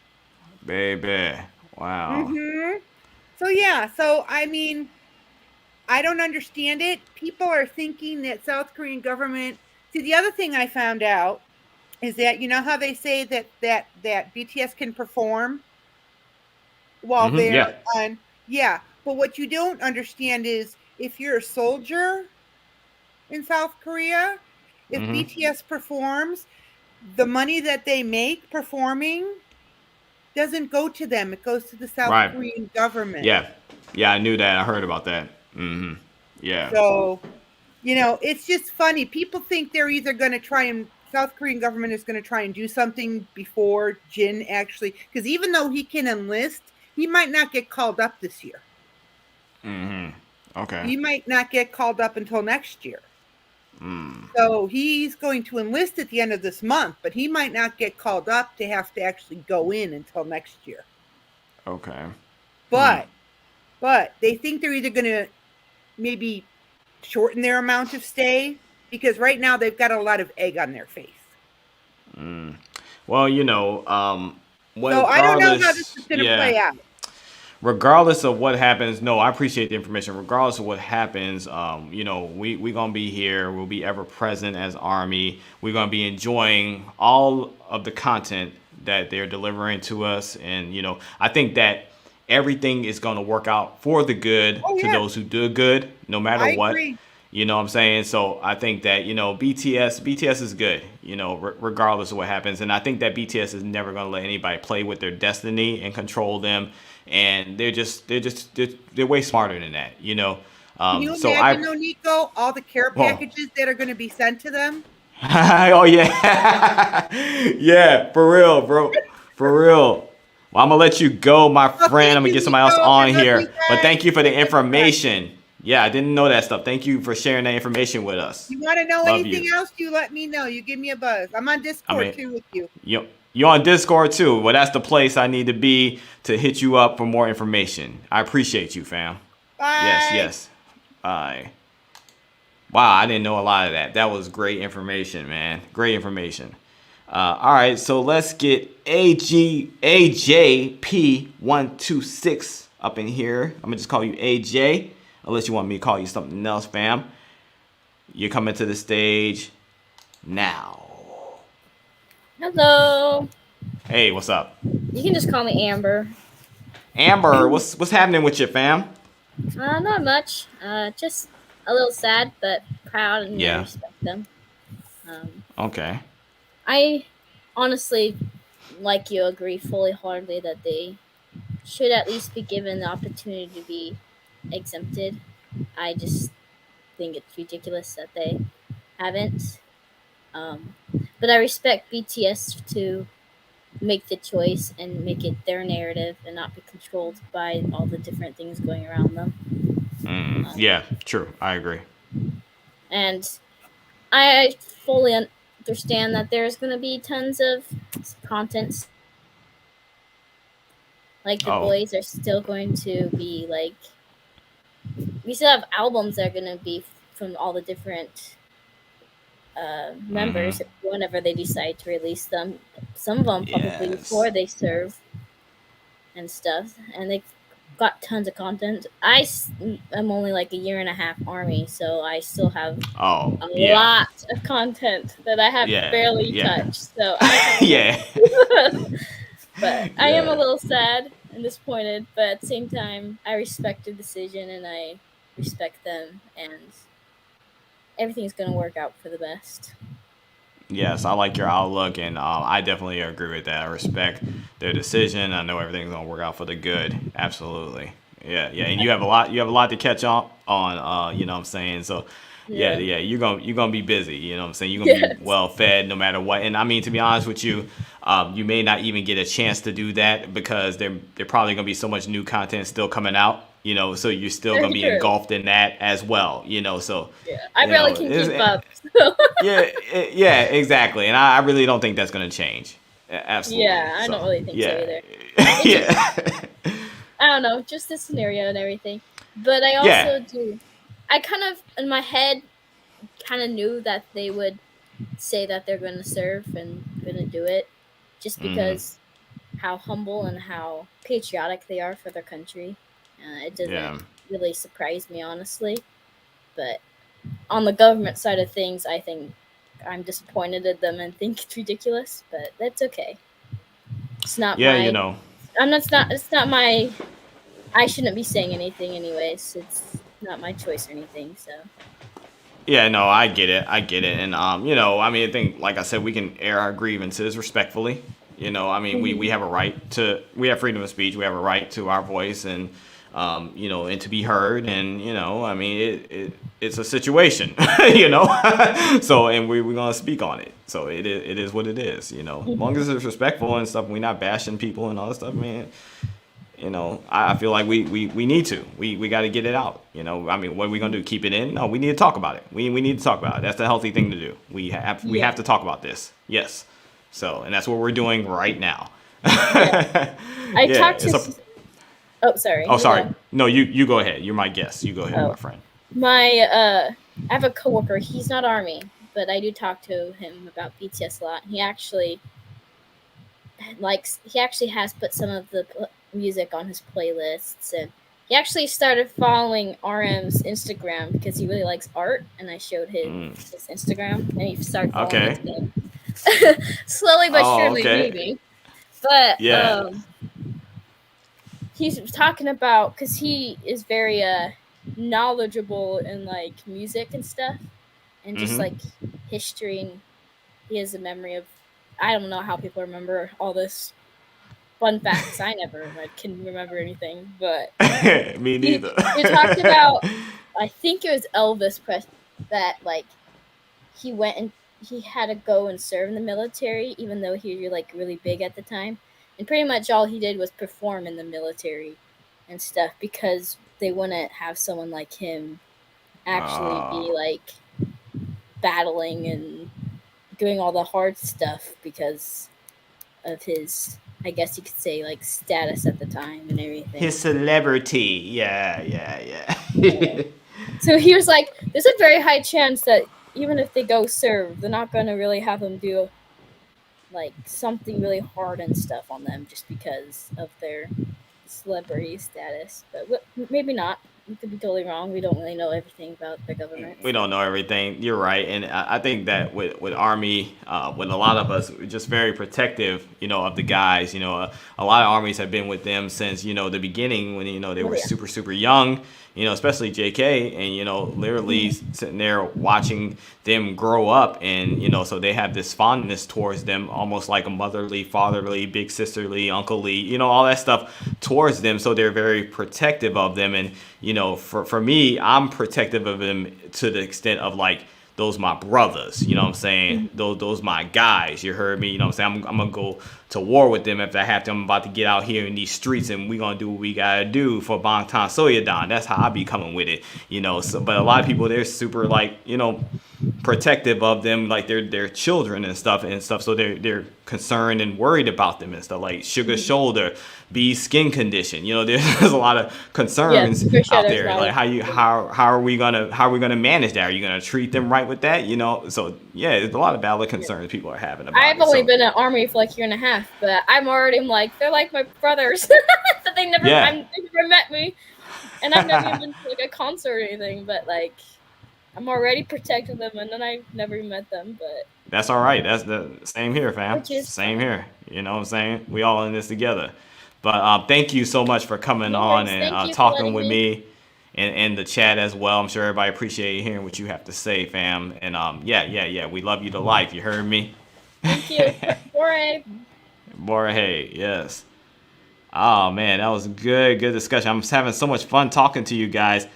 baby. Wow. So yeah, so I mean, I don't understand it. People are thinking that South Korean government. See, the other thing I found out is that you know how they say that BTS can perform while Mm-hmm. they're Yeah. on. Yeah, but what you don't understand is if you're a soldier in South Korea, if Mm-hmm. BTS performs, the money that they make performing doesn't go to them. It goes to the South Right. Korean government. Yeah. Yeah, I knew that. I heard about that. Mm-hmm. Yeah. So, it's just funny. People think they're either going to try and South Korean government is going to try and do something before Jin actually, because even though he can enlist, he might not get called up this year. Mm-hmm. Okay. He might not get called up until next year. So he's going to enlist at the end of this month, but he might not get called up to have to actually go in until next year. Okay. But they think they're either going to maybe shorten their amount of stay because right now they've got a lot of egg on their face. Well, So I don't know how this regardless, is going to yeah, play out. regardless of what happens, no, I appreciate the information. Regardless of what happens, we gonna be here. We'll be ever present as Army. We're gonna be enjoying all of the content that they're delivering to us, and I think that everything is gonna work out for the good Oh to yeah, those who do good, no matter I what. agree. You know what I'm saying? So I think that, BTS is good, regardless of what happens. And I think that BTS is never going to let anybody play with their destiny and control them. And they're way smarter than that. Can you So imagine though, Nico, all the care whoa. packages that are going to be sent to them? Oh yeah. Yeah, for real, bro. For real. Well, I'm gonna let you go, my Well, friend. thank I'm gonna you, get somebody Nico. else I on love you here. But guys. thank you for the You're good friends. information. Yeah, I didn't know that stuff. Thank you for sharing that information with us. You want to know Love anything you. else? You let me know. You give me a buzz. I'm on I Discord mean, too with you. you're on Discord too. Well, that's the place I need to be to hit you up for more information. I appreciate you, fam. Yes, Bye. yes. Bye. Wow, I didn't know a lot of that. That was great information, man. Great information. All right, so let's get AJP126 up in here. I'm gonna just call you AJ, unless you want me to call you something else, fam. You're coming to the stage now. Hello. Hey, what's up, You can just call me Amber. Amber? What's happening with you, fam? Not much. Just a little sad, but proud, and I Yeah. respect them. Um, Okay. I honestly, like you, agree fully heartedly that they should at least be given the opportunity to be exempted. I just think it's ridiculous that they haven't. Um, but I respect BTS to make the choice and make it their narrative and not be controlled by all the different things going around them. Yeah, true. I agree. And I fully understand that there's going to be tons of content. Like the Oh. boys are still going to be like, we still have albums that are going to be from all the different Mm-hmm. members whenever they decide to release them. Some of them probably Yes. before they serve and stuff. And they got tons of content. I'm only like a year and a half Army, so I still have Oh, a yeah. lot of content that I have Yeah. barely Yeah. touched. So I am a Yeah. little, but I am a Yeah. little sad and disappointed. But at the same time, I respect the decision and I respect them, and everything's gonna work out for the best. Yes, I like your outlook, and I definitely agree with that. I respect their decision. I know everything's gonna work out for the good. Absolutely. Yeah, yeah. And you have a lot. You have a lot to catch up on. You know what I'm saying? So, yeah, Yeah. yeah. You're gonna be busy. You know what I'm saying? You're gonna be Yes. well fed no matter what. And I mean, to be honest with you, you may not even get a chance to do that because there probably gonna be so much new content still coming out. You know, so you're still gonna Very be true. engulfed in that as well. You know, so Yeah. I you barely know, can keep up. So. yeah, yeah, exactly. And I really don't think that's going to change. Absolutely. Yeah, I don't So, really think so yeah. either. It just, Yeah. I don't know, just the scenario and everything. But I Yeah. also do. I kind of, in my head, kind of knew that they would say that they're going to serve and going to do it just Hmm. because how humble and how patriotic they are for their country. It doesn't Yeah. really surprise me, honestly. But on the government side of things, I think I'm disappointed at them and think it's ridiculous, but that's okay. It's not Yeah, you my. know. It's not. It's not my. I shouldn't be saying anything, anyways. It's not my choice or anything. So. Yeah, no, I get it. I get it. And you know, I mean, I think like I said, we can air our grievances respectfully. You know, I mean, we Mhm. have a right to we have freedom of speech. We have a right to our voice and you know, and to be heard. And you know, I mean, it's a situation. You know, so and we're gonna speak on it. So it is what it is. You know, as long Mhm. as it's respectful and stuff, we're not bashing people and all that stuff, man. You know, I feel like we need to. We got to get it out. You know, I mean, what are we gonna do? Keep it in? No, we need to talk about it. We need to talk about it. That's the healthy thing to do. We Yeah. have to talk about this. Yes. So, and that's what we're doing right now. Yeah. I Yeah. talked to. It's a. Oh, sorry. Oh, You sorry. go. No, you go ahead. You're my guest. You go ahead, my Oh, friend. my. I have a coworker. He's not Army, but I do talk to him about BTS a lot. He actually likes. He actually has put some of the music on his playlists, and he actually started following RM's Instagram because he really likes art. And I showed Mm. his Instagram, and he started following it Okay. too. Slowly but Oh, surely, okay. maybe. But Yeah. he's talking about because he is very knowledgeable in like music and stuff, and just Mhm. like history, and he has a memory of. I don't know how people remember all this fun facts. I never can remember anything, but Me neither. he talked about. I think it was Elvis that like he went and he had to go and serve in the military, even though he was like really big at the time. And pretty much all he did was perform in the military and stuff because they wouldn't have someone like him actually be Oh. like battling and doing all the hard stuff because of his, I guess you could say, like status at the time and everything. His celebrity. Yeah, yeah, Yeah. yeah. So he was like, there's a very high chance that even if they go serve, they're not going to really have him do like something really hard and stuff on them just because of their celebrity status. But maybe not. We could be totally wrong. We don't really know everything about the government. We So. don't know everything. You're right, and I think that with Army, with a lot of us, we're just very protective, you know, of the guys. You know, a lot of armies have been with them since you know the beginning when you know they Oh were yeah. super young. You know, especially JK, and you know, literally sitting there watching them grow up, and you know, so they have this fondness towards them, almost like a motherly, fatherly, big sisterly, unclely, you know, all that stuff towards them. So they're very protective of them, and you know, for me, I'm protective of them to the extent of like those my brothers, you know what I'm saying? Those my guys, you heard me, you know what I'm saying? I'm gonna go to war with them if I have to. I'm about to get out here in these streets and we gonna do what we gotta do for Bangtan Soyadon. That's how I be coming with it, you know. So, but a lot of people they're super like, you know, protective of them like they're their children and stuff. So they're concerned and worried about them and stuff like sugar shoulder, B skin condition. You know, there's a lot of Yeah, concerns for sure. out There's a there. lot Like of. how are we gonna manage that? Are you gonna treat them right with that? You know, so yeah, there's a lot of valid concerns people are having about I've it. only So been in army for like a year and a half, but I'm already like they're like my brothers. But they never, Yeah. they never met me, and I've never even been to like a concert or anything. But like, I'm already protecting them, and then I never met them. But That's all right. That's the same here, fam. which is Same fine. here. You know what I'm saying? We all in this together. But thank you so much for coming No on worries. and Thank you for talking letting with me. me in the chat as well. I'm sure everybody appreciate hearing what you have to say, fam. And yeah. We love you to life. You heard me? Thank you. Bore. Bora, hey, yes. Oh man, that was a good discussion. I'm just having so much fun talking to you guys.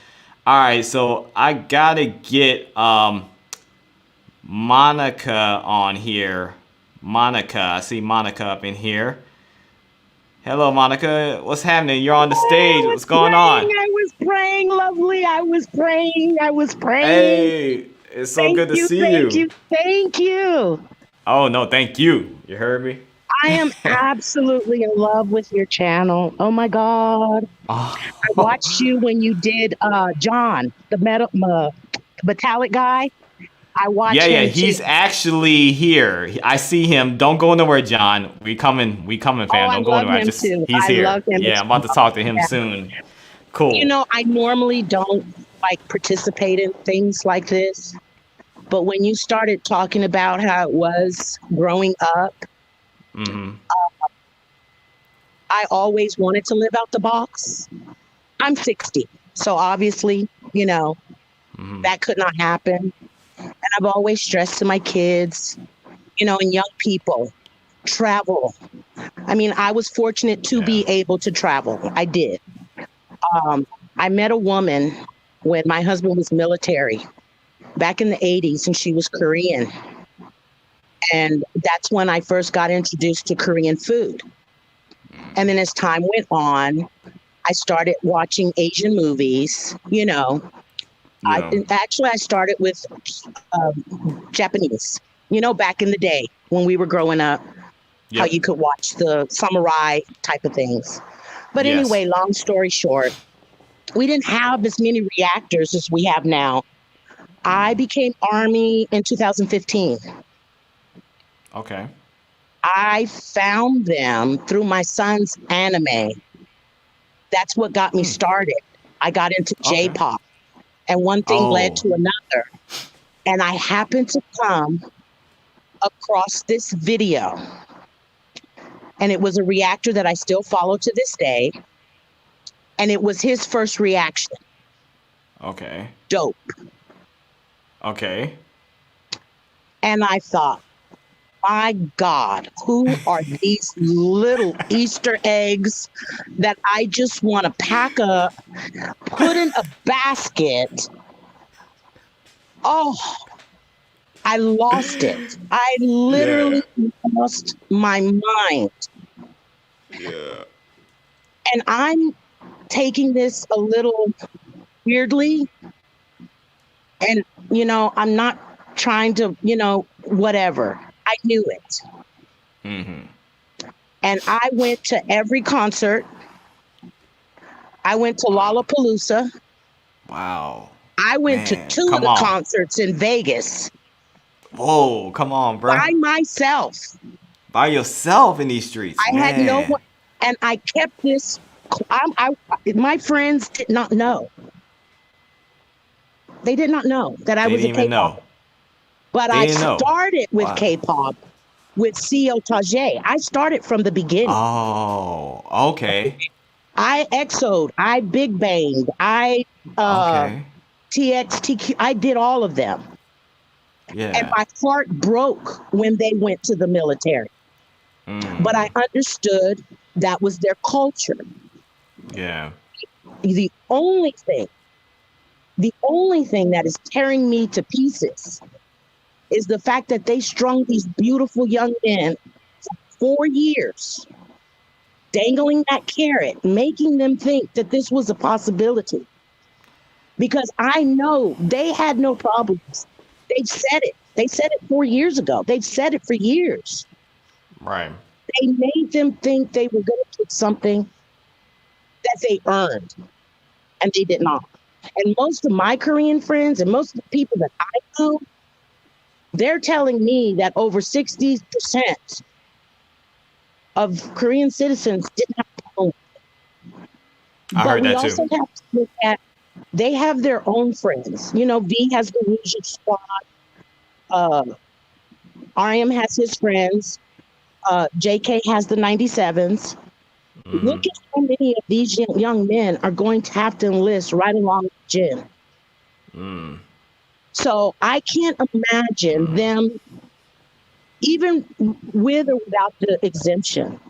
All right, so I gotta get Monica on here. Monica, I see Monica up in here. Hello, Monica. What's happening? You're on the stage. I was What's going praying. on? I was praying, lovely. I was praying. I was praying. Hey, it's so Thank good to you. see Thank you. you. Thank you. Oh no, thank you. You heard me? I am absolutely in love with your channel. Oh my God. I Oh, watched you when you did John, the metallic guy. I watch yeah. him too. He's actually here. I see him. Don't go nowhere, John. We coming, Oh, fam. I Don't go love nowhere. him Just too. he's I love here. him Yeah, as I'm about to well. talk to him Yeah. soon. Cool. I normally don't like participate in things like this, but when you started talking about how it was growing up, Mm-hmm. I always wanted to live out the box. I'm 60, so obviously, Mm-hmm. that could not happen. And I've always stressed to my kids, and young people, travel. I mean, I was fortunate to Yeah. be able to travel. I did. Um, I met a woman when my husband was military back in the 80s, and she was Korean. And that's when I first got introduced to Korean food. And then as time went on, I started watching Asian movies. Yeah. I started with Japanese. Back in the day when we were growing up, how Yep. you could watch the samurai type of things. But Yes. anyway, long story short, we didn't have as many reactors as we have now. I became Army in 2015. Okay. I found them through my son's anime. That's what got me started. I got into Okay. J-pop, and one thing led Oh. to another. And I happened to come across this video, and it was a reactor that I still follow to this day. And it was his first reaction. Okay. Dope. Okay. And I thought, my God, who are these little Easter eggs that I just want to pack up, put in a basket? Oh, I lost it. I literally lost my mind. Yeah. And I'm taking this a little weirdly. And, I'm not trying to, whatever. I knew it. Mm-hmm. And I went to every concert. I went to Lollapalooza. Wow. I went to Man, 2 of come the on. concerts in Vegas Whoa, come on, by bruh. myself. By yourself in these streets, I had no man. one, and I kept this. My friends did not know. They did not know that I They was didn't a even K-pop. know. But They I didn't know. started with Wow. K-pop with CO Tajay. I started from the beginning. Oh, okay. I EXO'd, I Big Banged, I Okay. TXTQ. I did all of them. And Yeah. my heart broke when they went to the military. But I understood that was their culture. Yeah. The only thing that is tearing me to pieces is the fact that they strung these beautiful young men for 4 years, dangling that carrot, making them think that this was a possibility. Because I know they had no problems. They've said it. They said it 4 years ago. They've said it for years. Right. They made them think they were going to get something that they earned, and they did not. And most of my Korean friends and most of the people that I know, they're telling me that over 60% of Korean citizens didn't have a home. I But heard we that also too. have to look at they have their own friends. You know, V has the Rouge Squad. Uh, RM has his friends. JK has the 97s. Look at how many of these young men are going to have to enlist right along with Jin. So I can't imagine them, even with or without the exemption,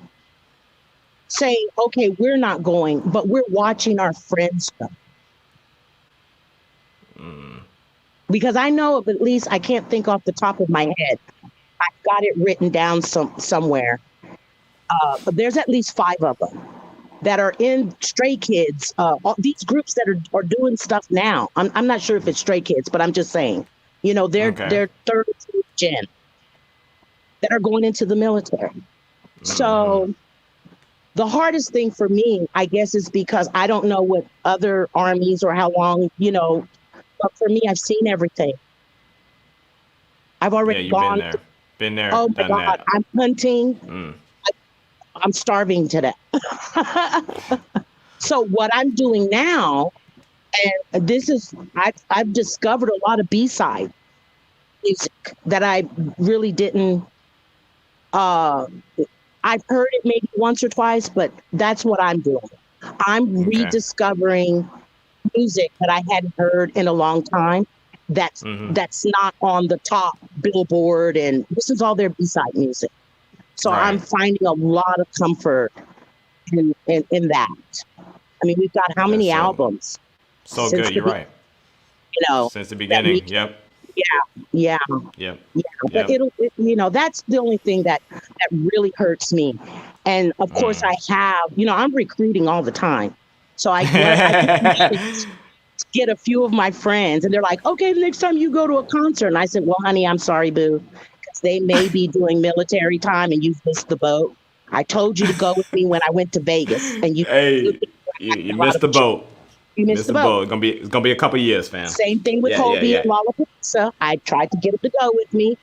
saying, okay, we're not going, but we're watching our friends go. Because I know of at least, I can't think off the top of my head. I've got it written down somewhere. But there's at least 5 of them that are in Stray Kids. All these groups that are doing stuff now. I'm not sure if it's Stray Kids, but I'm just saying, you know, they're Okay. third gen that are going into the military. So the hardest thing for me, I guess, is because I don't know what other armies or how long, you know, but for me, I've seen everything. I've Yeah, already you've gone. been there, Oh my done God, that. I'm hunting. I'm starving to death. So what I'm doing now, and this is, I've discovered a lot of B-side music that I really didn't, uh, I've heard it maybe once or twice, but that's what I'm doing. I'm Okay. rediscovering music that I hadn't heard in a long time. That's not on the top Billboard, and this is all their B-side music. So I'm Right. finding a lot of comfort in that. I mean, we've got how That's many albums so since good. the You're right. you know Since the that we beginning. Yep. yeah Yep. but Yep. you know, that's the only thing that really hurts me. And of course I have, you know, I'm recruiting all the time, so I get a few of my friends and they're like, okay, the next time you go to a concert, and I said, well honey, I'm sorry boo, because they may be doing military time and you've missed the boat. I told you to go with me when I went to Vegas and you Hey, you a lot missed of the boat. you missed Missed the the boat. boat. It's gonna be a couple years, fam. Same thing with Yeah. Yeah. Hobie Yeah. and Lollapalooza. I tried to get him to go with me.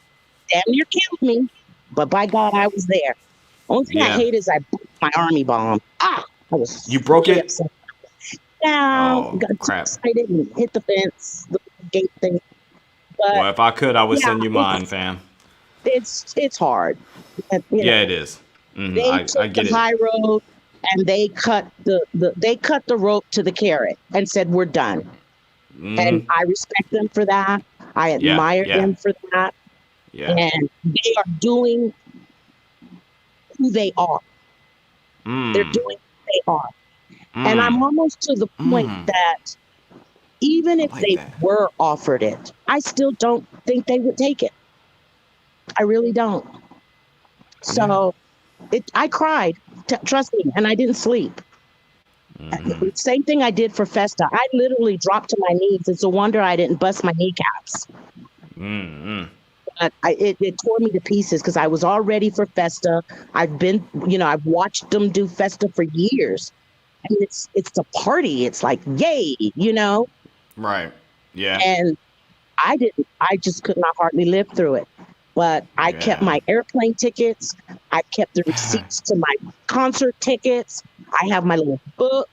Damn near killed me, but by God, I was there. Only thing I Yeah. hate is I broke my army bomb. I was You broke really it? upset. Now Oh got too crap. excited and hit the fence, the gate thing. But Well, if I could, I would yeah, send you mine, fam. it's hard. But, you Yeah, know, it is. they I took get the it. high road and they cut they cut the rope to the carrot and said we're done. And I respect them for that. I Yeah. admire Yeah. them for that. Yeah. And they are doing who they are. They're doing who they are. And I'm almost to the point that even I if like they that. were offered it, I still don't think they would take it. I really don't. Yeah. So I cried, trust me, and I didn't sleep. Same thing I did for Festa. I literally dropped to my knees. It's a wonder I didn't bust my kneecaps. But it tore me to pieces because I was all ready for Festa. I've been, you know, I've watched them do Festa for years. And it's a party. It's like, yay, you know? Right. Yeah. And I just could not hardly live through it. But I kept Yeah. my airplane tickets. I kept the receipts to my concert tickets. I have my little book.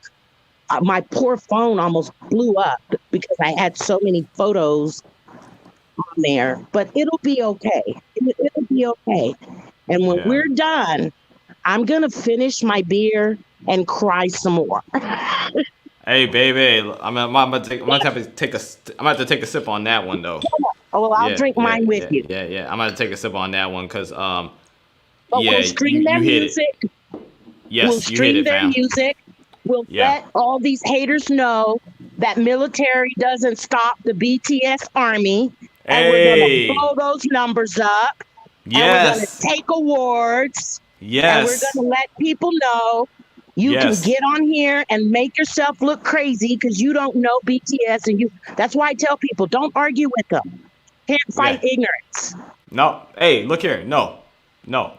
My poor phone almost blew up because I had so many photos on there. But it'll be okay. It'll be okay. And when Yeah. we're done, I'm going to finish my beer and cry some more. Hey, baby, I'm gonna have to take a sip on that one though. Oh, well, I'll Yeah, drink yeah, mine with yeah, you. yeah, yeah. I'm gonna take a sip on that one because But yeah, we'll stream their you hit it. music. We'll Yes, you hit stream it, their fam. music. We'll Yeah. let all these haters know that military doesn't stop the BTS army. And we're going to Hey. blow those numbers up. And we're going to Yes. take awards. And we're Yes. going to let people know you can Yes. get on here and make yourself look crazy because you don't know BTS. And that's why I tell people, don't argue with them. Can't fight Yeah. ignorance. No. Hey, look here. No. No.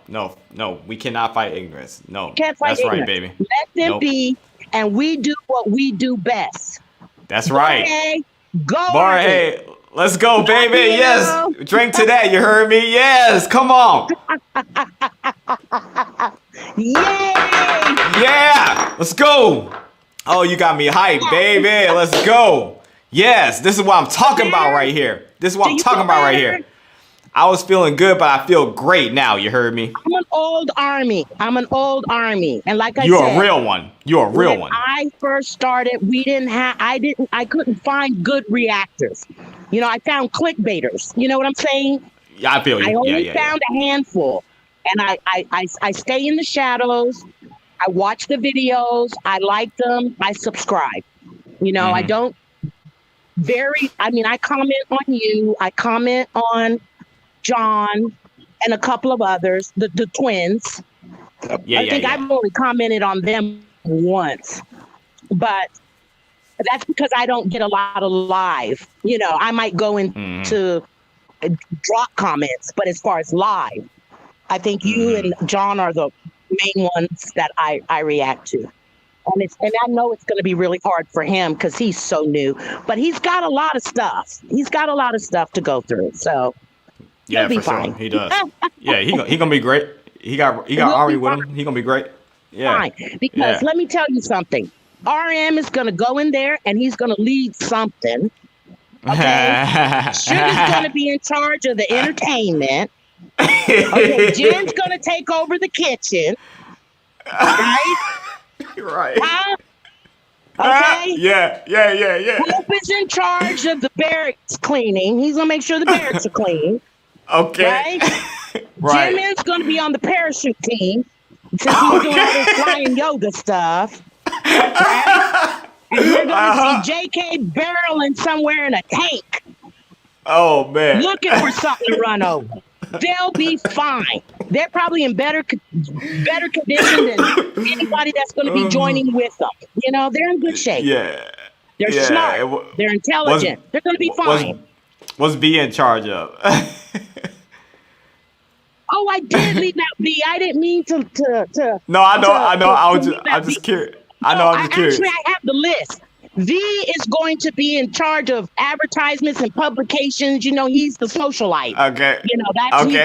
We cannot fight ignorance. No. Can't fight That's right, ignorance. baby. Let them Nope. be, and we do what we do best. That's right. Okay, go Bar, on. hey, let's go, baby. you Yes. know. Drink to that. You heard me? Yes. Come on. Yay! Yeah. Let's go. Oh, you got me hyped, baby. Let's go. Yes, this is what I'm talking about right here. This is what I'm talking about right here. I was feeling good, but I feel great now. You heard me? I'm an old army. And like I You're said, a real one. You're a real when one. I first started, I couldn't find good reactors. I found clickbaiters. You know what I'm saying? Yeah, I feel you. I only Yeah. found a handful. And I stay in the shadows. I watch the videos. I like them. I subscribe. I don't I comment on you. I comment on John and a couple of others, the twins. Yeah. I think I've only commented on them once, but that's because I don't get a lot of live. I might go into drop comments, but as far as live, I think you and John are the main ones that I react to. And I know it's going to be really hard for him because he's so new, but he's got a lot of stuff. He's got a lot of stuff to go through. So yeah, he'll be for fine. sure. He does. Yeah, he gonna be great. He got Ari with him. He gonna be great. Yeah. Fine. Because let me tell you something. RM is going to go in there and he's going to lead something. Okay. Sugar's going to be in charge of the entertainment. Okay. Jen's going to take over the kitchen. Right? Right. Huh? Okay. Yeah. Hope is in charge of the barracks cleaning. He's going to make sure the barracks are clean. Okay. Right? Right. Jimin's going to be on the parachute team since he's doing all this flying yoga stuff. Right? And we're going to see JK barreling somewhere in a tank. Oh, man. Looking for something to run over. They'll be fine. They're probably in better condition than anybody that's going to be joining with them. They're in good shape. Yeah. They're smart. They're intelligent. They're going to be fine. What's B in charge of? Oh, I did leave out B. I didn't mean to. No, I know. I'm just curious. I'm just curious. Actually, I have the list. V is going to be in charge of advertisements and publications. He's the socialite. Okay.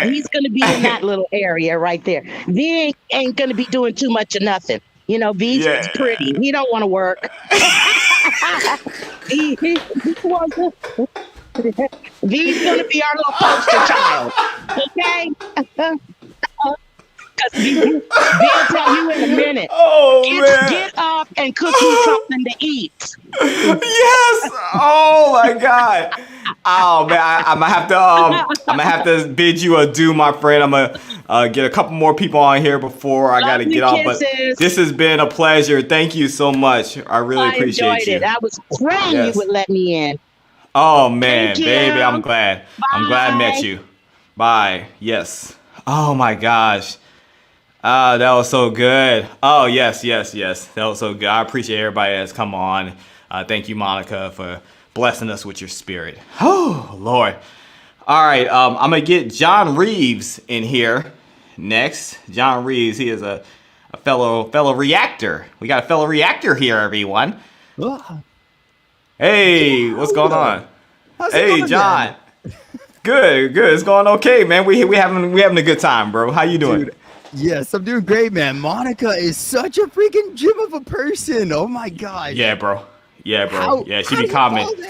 He's going to be in that little area right there. V ain't going to be doing too much of nothing. V's just pretty. He don't want to work. he wants to. V's going to be our little poster child. Okay? Because V'll tell you in a minute. Oh, man. Get up and cook me something to eat. Yes. Oh, my God. Oh, man. I'm gonna have to bid you adieu, my friend. I'm gonna get a couple more people on here before I gotta get off. But this has been a pleasure. Thank you so much. I really appreciate enjoyed it. I was praying you would let me in. Oh, man, baby, I'm glad. Bye. I'm glad I met you. Bye. Yes. Oh, my gosh. That was so good. Oh, yes. That was so good. I appreciate everybody that's come on. Thank you, Monica, for blessing us with your spirit. Oh, Lord. All right. I'm going to get John Reeves in here next. John Reeves, he is a fellow reactor. We got a fellow reactor here, everyone. Hey, what's going on? Hey, John. Good. It's going okay, man. We having a good time, bro. How you doing? Dude, yes, I'm doing great, man. Monica is such a freaking gem of a person. Oh my god. Yeah, bro. Yeah, she be commenting.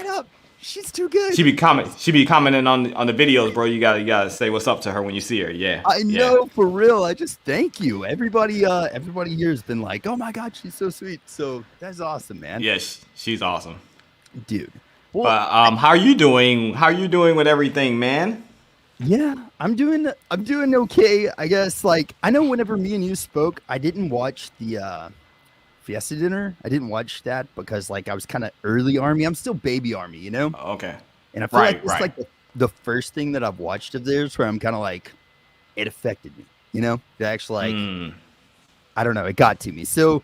She's too good. She be commenting on the videos, bro. You gotta say what's up to her when you see her. Yeah. I know, for real. I just thank you. Everybody here has been like, oh my god, she's so sweet. So that's awesome, man. Yeah, she's awesome, dude. Well, but how are you doing? How are you doing with everything, man? Yeah, I'm doing okay. I guess, I know whenever me and you spoke, I didn't watch the Fiesta dinner. I didn't watch that because I was kind of early army. I'm still baby army, Okay. And I feel like it's the first thing that I've watched of theirs where I'm kind of it affected me, It actually I don't know, it got to me. So,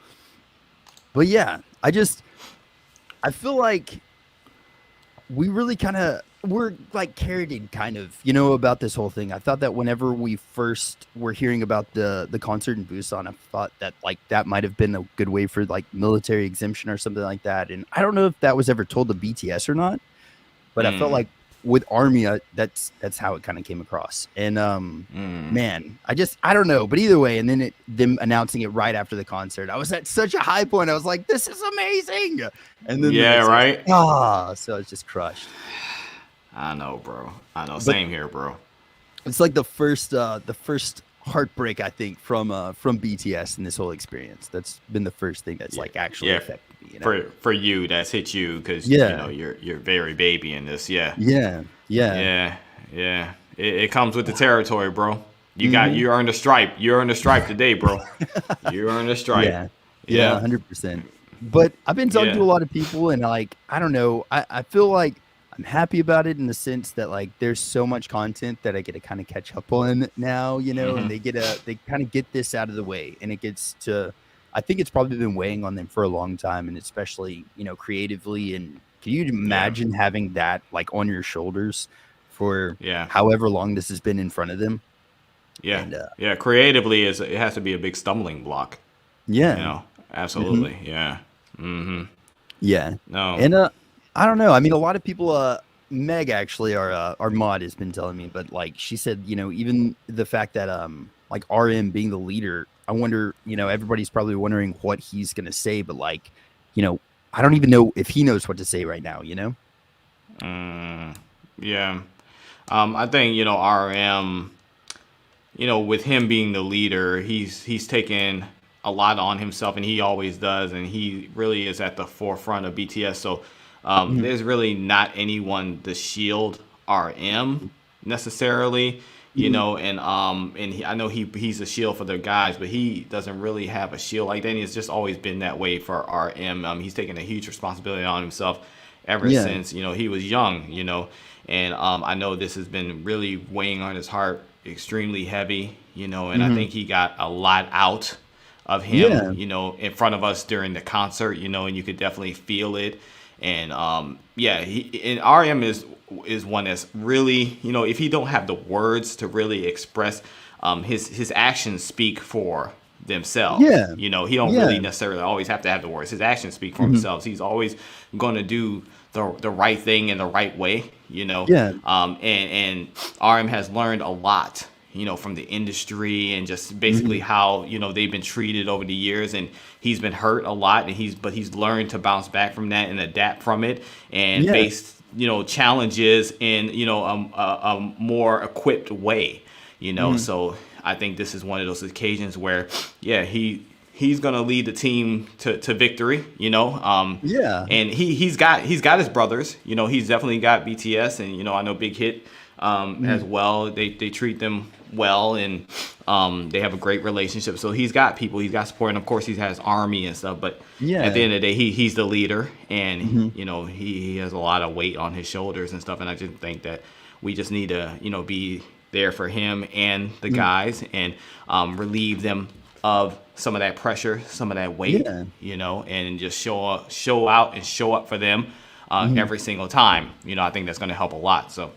but yeah, I feel like we really we're carried about this whole thing. I thought that whenever we first were hearing about the concert in Busan, I thought that that might have been a good way for military exemption or something like that. And I don't know if that was ever told to BTS or not, but I felt like with Army, that's how it kind of came across. And man, I don't know, but either way, and then them announcing it right after the concert, I was at such a high point. I was like, this is amazing. And then Yeah, right. so I was just crushed. I know, bro. I know. Same here, bro. It's like the first heartbreak, I think, from BTS in this whole experience. That's been the first thing that's like actually affected me. You know? For you, that's hit you because you know you're very baby in this. Yeah. It comes with the territory, bro. You earned a stripe. You earned a stripe today, bro. You earned a stripe. Yeah, 100%. But I've been talking to a lot of people, and like I don't know, I feel like I'm happy about it in the sense that like there's so much content that I get to kind of catch up on now, you know, and they kind of get this out of the way, and it gets to, I think it's probably been weighing on them for a long time, and especially, you know, creatively. And can you imagine having that like on your shoulders for however long this has been in front of them? Yeah. And, creatively it has to be a big stumbling block. Yeah. You know, absolutely. Yeah. Mm-hmm. Yeah. No. And I don't know. I mean, a lot of people, Meg actually, our mod has been telling me, but like she said, you know, even the fact that like RM being the leader, I wonder, you know, everybody's probably wondering what he's gonna say, but like, you know, I don't even know if he knows what to say right now, you know? Yeah. I think, you know, RM, you know, with him being the leader, he's taken a lot on himself, and he always does, and he really is at the forefront of BTS. So there's really not anyone to shield RM necessarily, you know, and I know he's a shield for the guys, but he doesn't really have a shield like that. And it's just always been that way for RM. He's taken a huge responsibility on himself ever since, you know, he was young, you know, and I know this has been really weighing on his heart extremely heavy, you know, and I think he got a lot out of him, you know, in front of us during the concert, you know, and you could definitely feel it. And RM is one that's really, you know, if he don't have the words to really express, his actions speak for themselves. Yeah. You know, he don't really necessarily always have to have the words. His actions speak for themselves. He's always going to do the right thing in the right way, you know. Yeah. And RM has learned a lot, you know, from the industry and just basically how, you know, they've been treated over the years, and he's been hurt a lot, and he's learned to bounce back from that and adapt from it and face, you know, challenges in, you know, a more equipped way, you know. So I think this is one of those occasions where, he's gonna lead the team to victory, you know. And he's got his brothers, you know. He's definitely got BTS, and you know, I know Big Hit as well. They treat them well, and they have a great relationship. So he's got people, he's got support, and of course he has Army and stuff. But at the end of the day, he's the leader, and you know, he has a lot of weight on his shoulders and stuff. And I just think that we just need to, you know, be there for him and the guys, and relieve them of some of that pressure, some of that weight, you know, and just show out and show up for them every single time. You know, I think that's going to help a lot. So,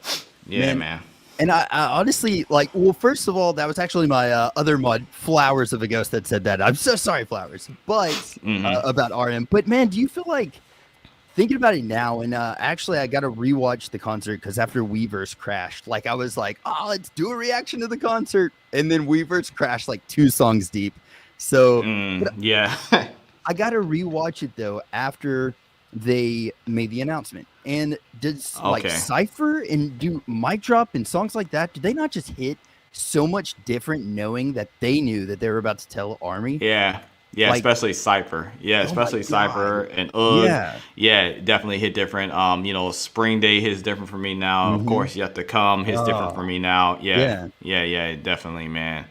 man. And I honestly, like, well, first of all, that was actually my other mod, Flowers of a Ghost, that said that. I'm so sorry, Flowers, but about RM. But man, do you feel like, thinking about it now, and actually I got to rewatch the concert because after Weverse crashed, like I was like, oh, let's do a reaction to the concert, and then Weverse crashed like 2 songs deep. So I got to rewatch it though after they made the announcement. And did like Cypher and do Mic Drop and songs like that, did they not just hit so much different knowing that they knew that they were about to tell Army? Yeah, like, especially Cypher. Yeah, especially Cypher and Ugg. Yeah, definitely hit different. You know, Spring Day hits different for me now. Of course, Yet to Come hits different for me now. Yeah, definitely, man.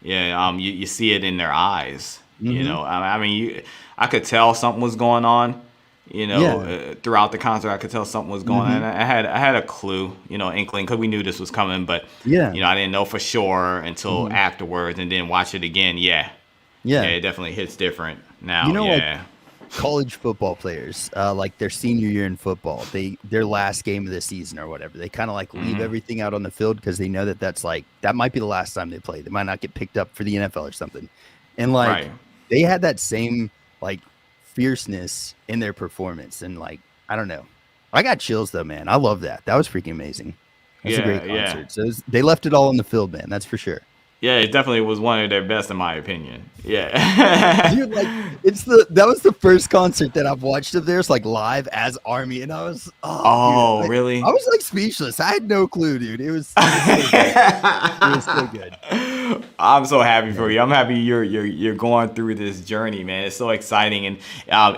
Yeah, you see it in their eyes. You know, I mean, I could tell something was going on. You know, throughout the concert, I could tell something was going on. I had a clue, you know, inkling, because we knew this was coming, but you know, I didn't know for sure until afterwards, and then watch it again. Yeah, it definitely hits different now. You know, like college football players, like their senior year in football, their last game of the season or whatever, they kind of like leave everything out on the field because they know that that's like that might be the last time they play. They might not get picked up for the NFL or something, and like they had that same like fierceness in their performance, and like I don't know, I got chills though, man. I love that. That was freaking amazing. That's a great Yeah. concert. So they left it all in the field, man. That's for sure. Yeah, it definitely was one of their best in my opinion. Yeah. Dude, like that was the first concert that I've watched of theirs like live as Army, and I was dude, really? I was like speechless. I had no clue, dude. It was so good. It was so good. I'm so happy for you. I'm happy you're going through this journey, man. It's so exciting, and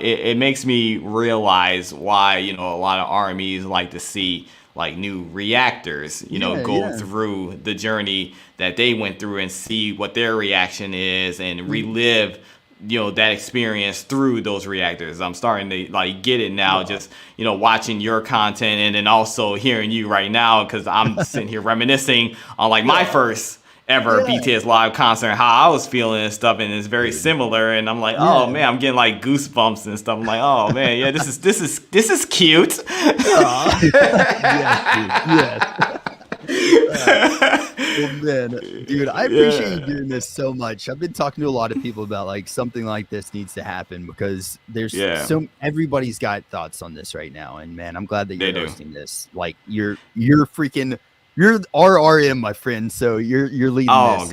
it makes me realize why a lot of armies like to see like new reactors, go through the journey that they went through and see what their reaction is and relive that experience through those reactors. I'm starting to like get it now, just watching your content and then also hearing you right now, because I'm sitting here reminiscing on like my first ever BTS live concert and how I was feeling and stuff, and it's very similar, and I'm like, oh man, I'm getting like goosebumps and stuff. I'm like, oh man, yeah, this is cute. Yes, well, man, dude, I appreciate you doing this so much. I've been talking to a lot of people about like something like this needs to happen, because there's everybody's got thoughts on this right now, and man, I'm glad that you're hosting this. Like you're RRM, my friend, so you're leading this.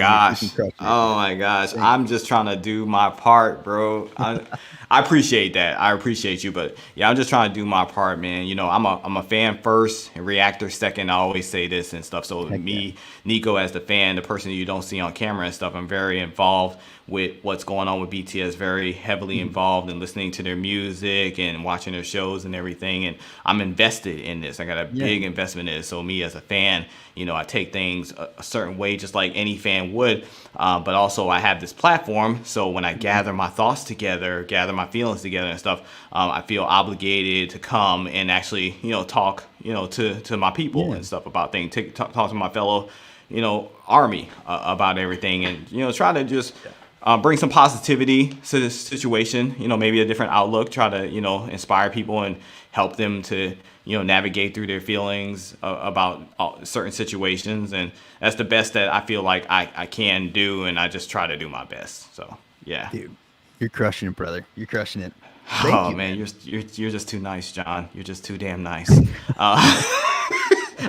Oh my gosh. I'm just trying to do my part, bro. I appreciate that. I appreciate you, but yeah, I'm just trying to do my part, man. I'm a fan first and reactor second. I always say this and stuff. So Nico, as the fan, the person you don't see on camera and stuff, I'm very involved with what's going on with BTS, very heavily involved in listening to their music and watching their shows and everything. And I'm invested in this. I got a big investment in it. So me as a fan, I take things a certain way, just like any fan would. But also I have this platform. So when I gather my thoughts together, gather my feelings together and stuff, I feel obligated to come and actually, talk, to my people and stuff about things, talk to my fellow, army about everything, and, try to just bring some positivity to this situation, maybe a different outlook, try to, inspire people and help them to, navigate through their feelings about certain situations. And that's the best that I feel like I can do. And I just try to do my best. So, yeah. Dude, you're crushing it, brother. You're crushing it. Thank you, man. You're just too nice, John. You're just too damn nice. I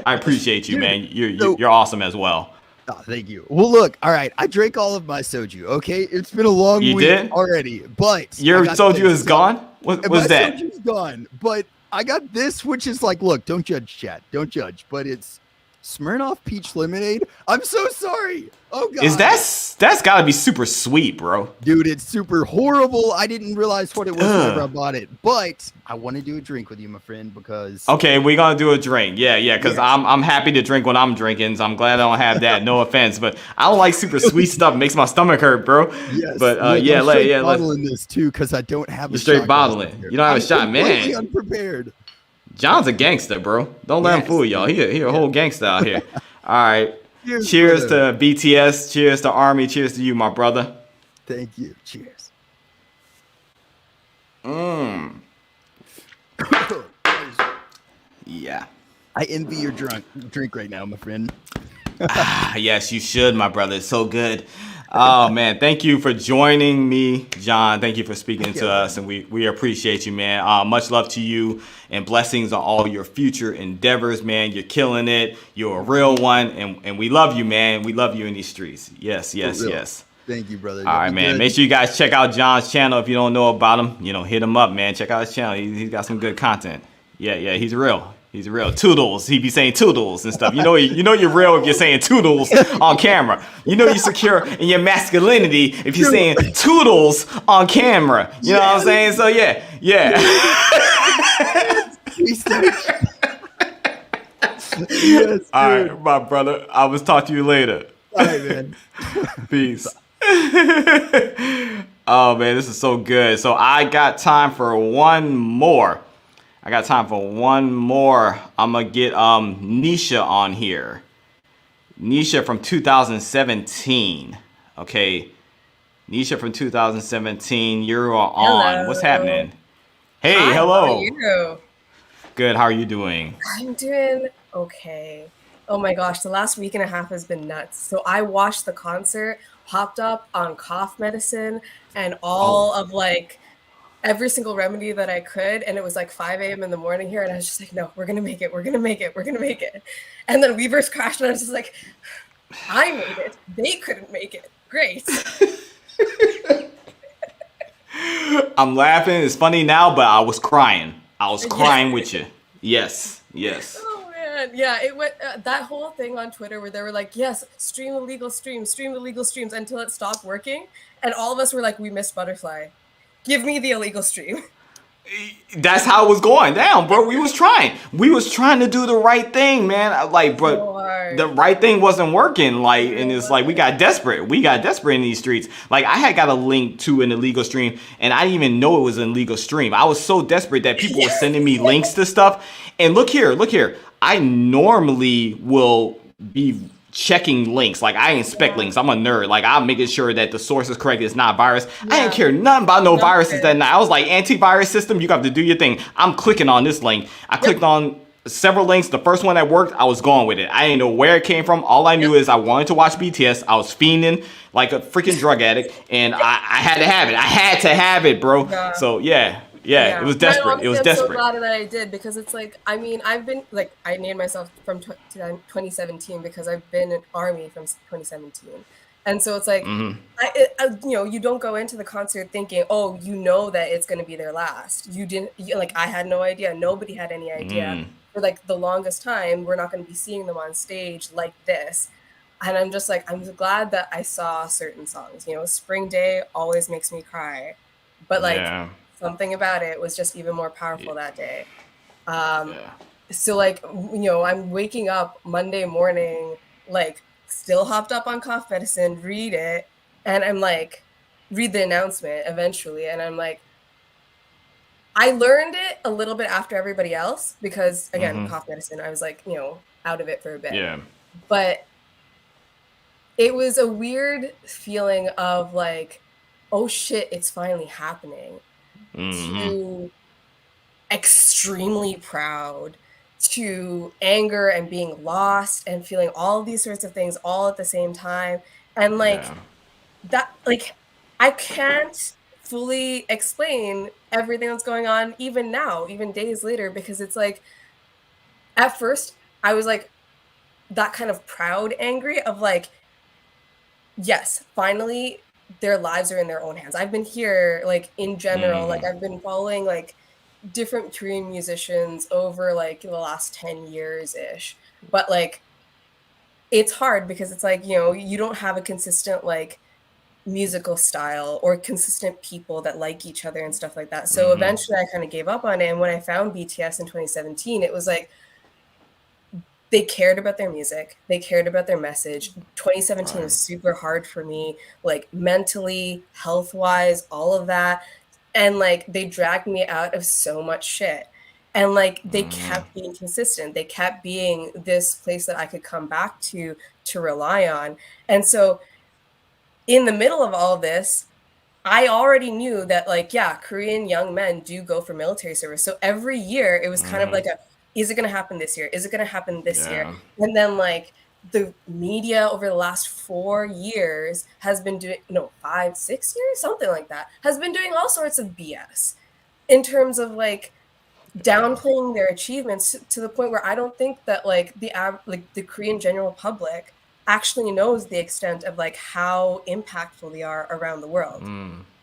appreciate you, man. You're awesome as well. Oh, thank you. Well, look, all right. I drank all of my soju. Okay, it's been a long week already, but your soju is gone. What was that? My soju's gone, but I got this, which is like, look, don't judge, chat, don't judge, but it's Smirnoff Peach Lemonade. I'm so sorry. Oh god, that's got to be super sweet, bro. Dude, it's super horrible. I didn't realize what it was whenever I bought it, but I want to do a drink with you, my friend, because we're gonna do a drink. Yeah, because I'm happy to drink when I'm drinking. So I'm glad I don't have that. No offense, but I don't like super sweet stuff. It makes my stomach hurt, bro. Yes, but I'm bottling this too, because I don't have a straight bottling. You don't have a shot, man. Unprepared. John's a gangster, bro. Don't let him fool y'all. He a whole gangster out here. All right. Cheers to BTS. Cheers to Army. Cheers to you, my brother. Thank you. Cheers. Yeah. I envy your drink right now, my friend. Yes, you should, my brother. It's so good. Oh, man. Thank you for joining me, John. Thank you for speaking to us, and we appreciate you, man. Much love to you, and blessings on all your future endeavors, man. You're killing it. You're a real one, and we love you, man. We love you in these streets. Yes. Thank you, brother. All right, man. Make sure you guys check out John's channel. If you don't know about him, hit him up, man. Check out his channel. He's got some good content. Yeah, he's real. He's real. Toodles. He be saying toodles and stuff. You know you're real if you're saying toodles on camera. You're secure in your masculinity if you're saying toodles on camera. You know what I'm saying? So yeah. Yes, all right, my brother. I will talk to you later. All right, man. Peace. Oh man, this is so good. So I got time for one more. I'm gonna get Nisha on here. Nisha from 2017. Okay. Nisha from 2017. You're on. Hello. What's happening? Hey, Hi, hello. How are you? Good. How are you doing? I'm doing okay. Oh my gosh, the last week and a half has been nuts. So I watched the concert, hopped up on cough medicine, and all of every single remedy that I could, and it was like 5 a.m. in the morning here, and I was just like, no, we're gonna make it, we're gonna make it, we're gonna make it. And then Weavers crashed, and I was just like, I made it. They couldn't make it. Great. I'm laughing. It's funny now, but I was crying. I was crying with you. Yes. Oh man, yeah. It went that whole thing on Twitter where they were like, "Yes, stream illegal streams, until it stopped working," and all of us were like, "We missed Butterfly. Give me the illegal stream." That's how it was going down, bro. We was trying to do the right thing, man. Like, bro, the right thing wasn't working. Like, and it's like we got desperate in these streets. Like, I had got a link to an illegal stream, and I didn't even know it was an illegal stream. I was so desperate that people were sending me links to stuff. And look here. I normally will be checking links. Like, I inspect links. I'm a nerd. Like, I'm making sure that the source is correct. It's not virus. I didn't care nothing about no viruses that night. I was like, antivirus system, you got to do your thing. I'm clicking on this link. I clicked on several links. The first one that worked, I was going with it. I didn't know where it came from. All I knew is I wanted to watch BTS. I was fiending like a freaking drug addict, and I had to have it. I had to have it, bro. So yeah, it was desperate. Honestly, I'm so glad that I did, because it's like, I mean, I've been like, I named myself from 2017 because I've been in Army from 2017. And so it's like, you don't go into the concert thinking, oh, you know that it's going to be their last. Like, I had no idea. Nobody had any idea. For like the longest time, we're not going to be seeing them on stage like this. And I'm just like, I'm glad that I saw certain songs. Spring Day always makes me cry. But like, something about it was just even more powerful that day. So like, I'm waking up Monday morning, like still hopped up on cough medicine, read it. And I'm like, read the announcement eventually. And I'm like, I learned it a little bit after everybody else because, again, cough medicine, I was like, out of it for a bit. Yeah. But it was a weird feeling of like, oh shit, it's finally happening. To extremely proud, to anger and being lost and feeling all these sorts of things all at the same time. And like that, like, I can't fully explain everything that's going on even now, even days later, because it's like, at first I was like that kind of proud angry of like, yes, finally their lives are in their own hands. I've been here, like, in general, like, I've been following, like, different Korean musicians over, like, the last 10 years-ish. But, like, it's hard because it's like, you don't have a consistent, like, musical style or consistent people that like each other and stuff like that. So eventually I kind of gave up on it. And when I found BTS in 2017, it was like, they cared about their music. They cared about their message. 2017 was super hard for me, like mentally, health-wise, all of that. And like, they dragged me out of so much shit. And like, they kept being consistent. They kept being this place that I could come back to rely on. And so in the middle of all of this, I already knew that, like, yeah, Korean young men do go for military service. So every year it was kind of like is it going to happen this year? Is it going to happen this year? And then like the media over the last 4 years has been doing, 5, 6 years, something like that, has been doing all sorts of BS in terms of like downplaying their achievements to the point where I don't think that like the Korean general public actually knows the extent of like how impactful they are around the world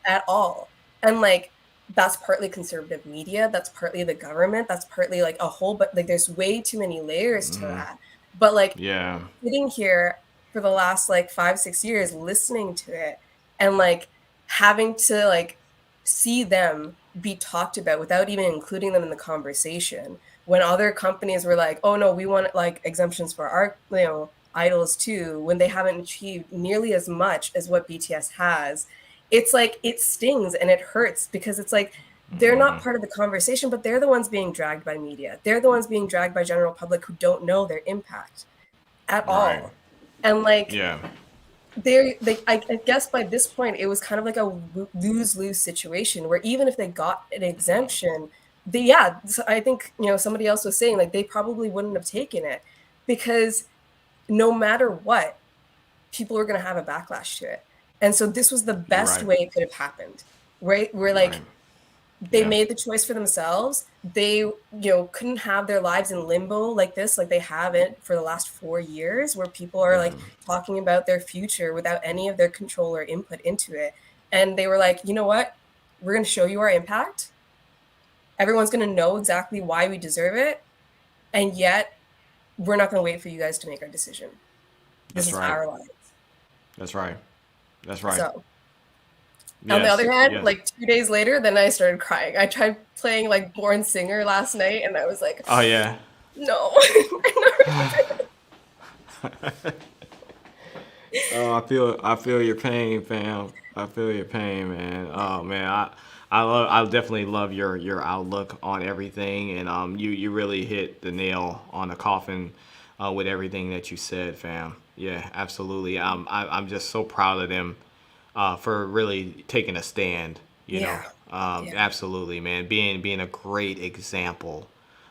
at all. And like, that's partly conservative media, that's partly the government, that's partly like a whole, but like there's way too many layers to that. But like sitting here for the last like 5-6 years listening to it and like having to like see them be talked about without even including them in the conversation, when other companies were like, oh no, we want like exemptions for our idols too, when they haven't achieved nearly as much as what BTS has. It's like, it stings and it hurts because it's like, they're not part of the conversation, but they're the ones being dragged by media. They're the ones being dragged by general public who don't know their impact at all. And like, I guess by this point, it was kind of like a lose-lose situation where even if they got an exemption, so I think, somebody else was saying like, they probably wouldn't have taken it because no matter what, people were going to have a backlash to it. And so this was the best way it could have happened, right? We're like, they made the choice for themselves. They, couldn't have their lives in limbo like this, like they haven't for the last 4 years, where people are like talking about their future without any of their control or input into it. And they were like, you know what? We're going to show you our impact. Everyone's going to know exactly why we deserve it. And yet we're not going to wait for you guys to make our decision. This is our lives. That's right. That's right. So on the other hand, like 2 days later, then I started crying. I tried playing like Born Singer last night, and I was like, oh yeah, no. Oh, I feel your pain, fam. I feel your pain, man. Oh man, I definitely love your outlook on everything, and you really hit the nail on the coffin with everything that you said, fam. Yeah, absolutely. I'm just so proud of them for really taking a stand. You know, absolutely, man. Being a great example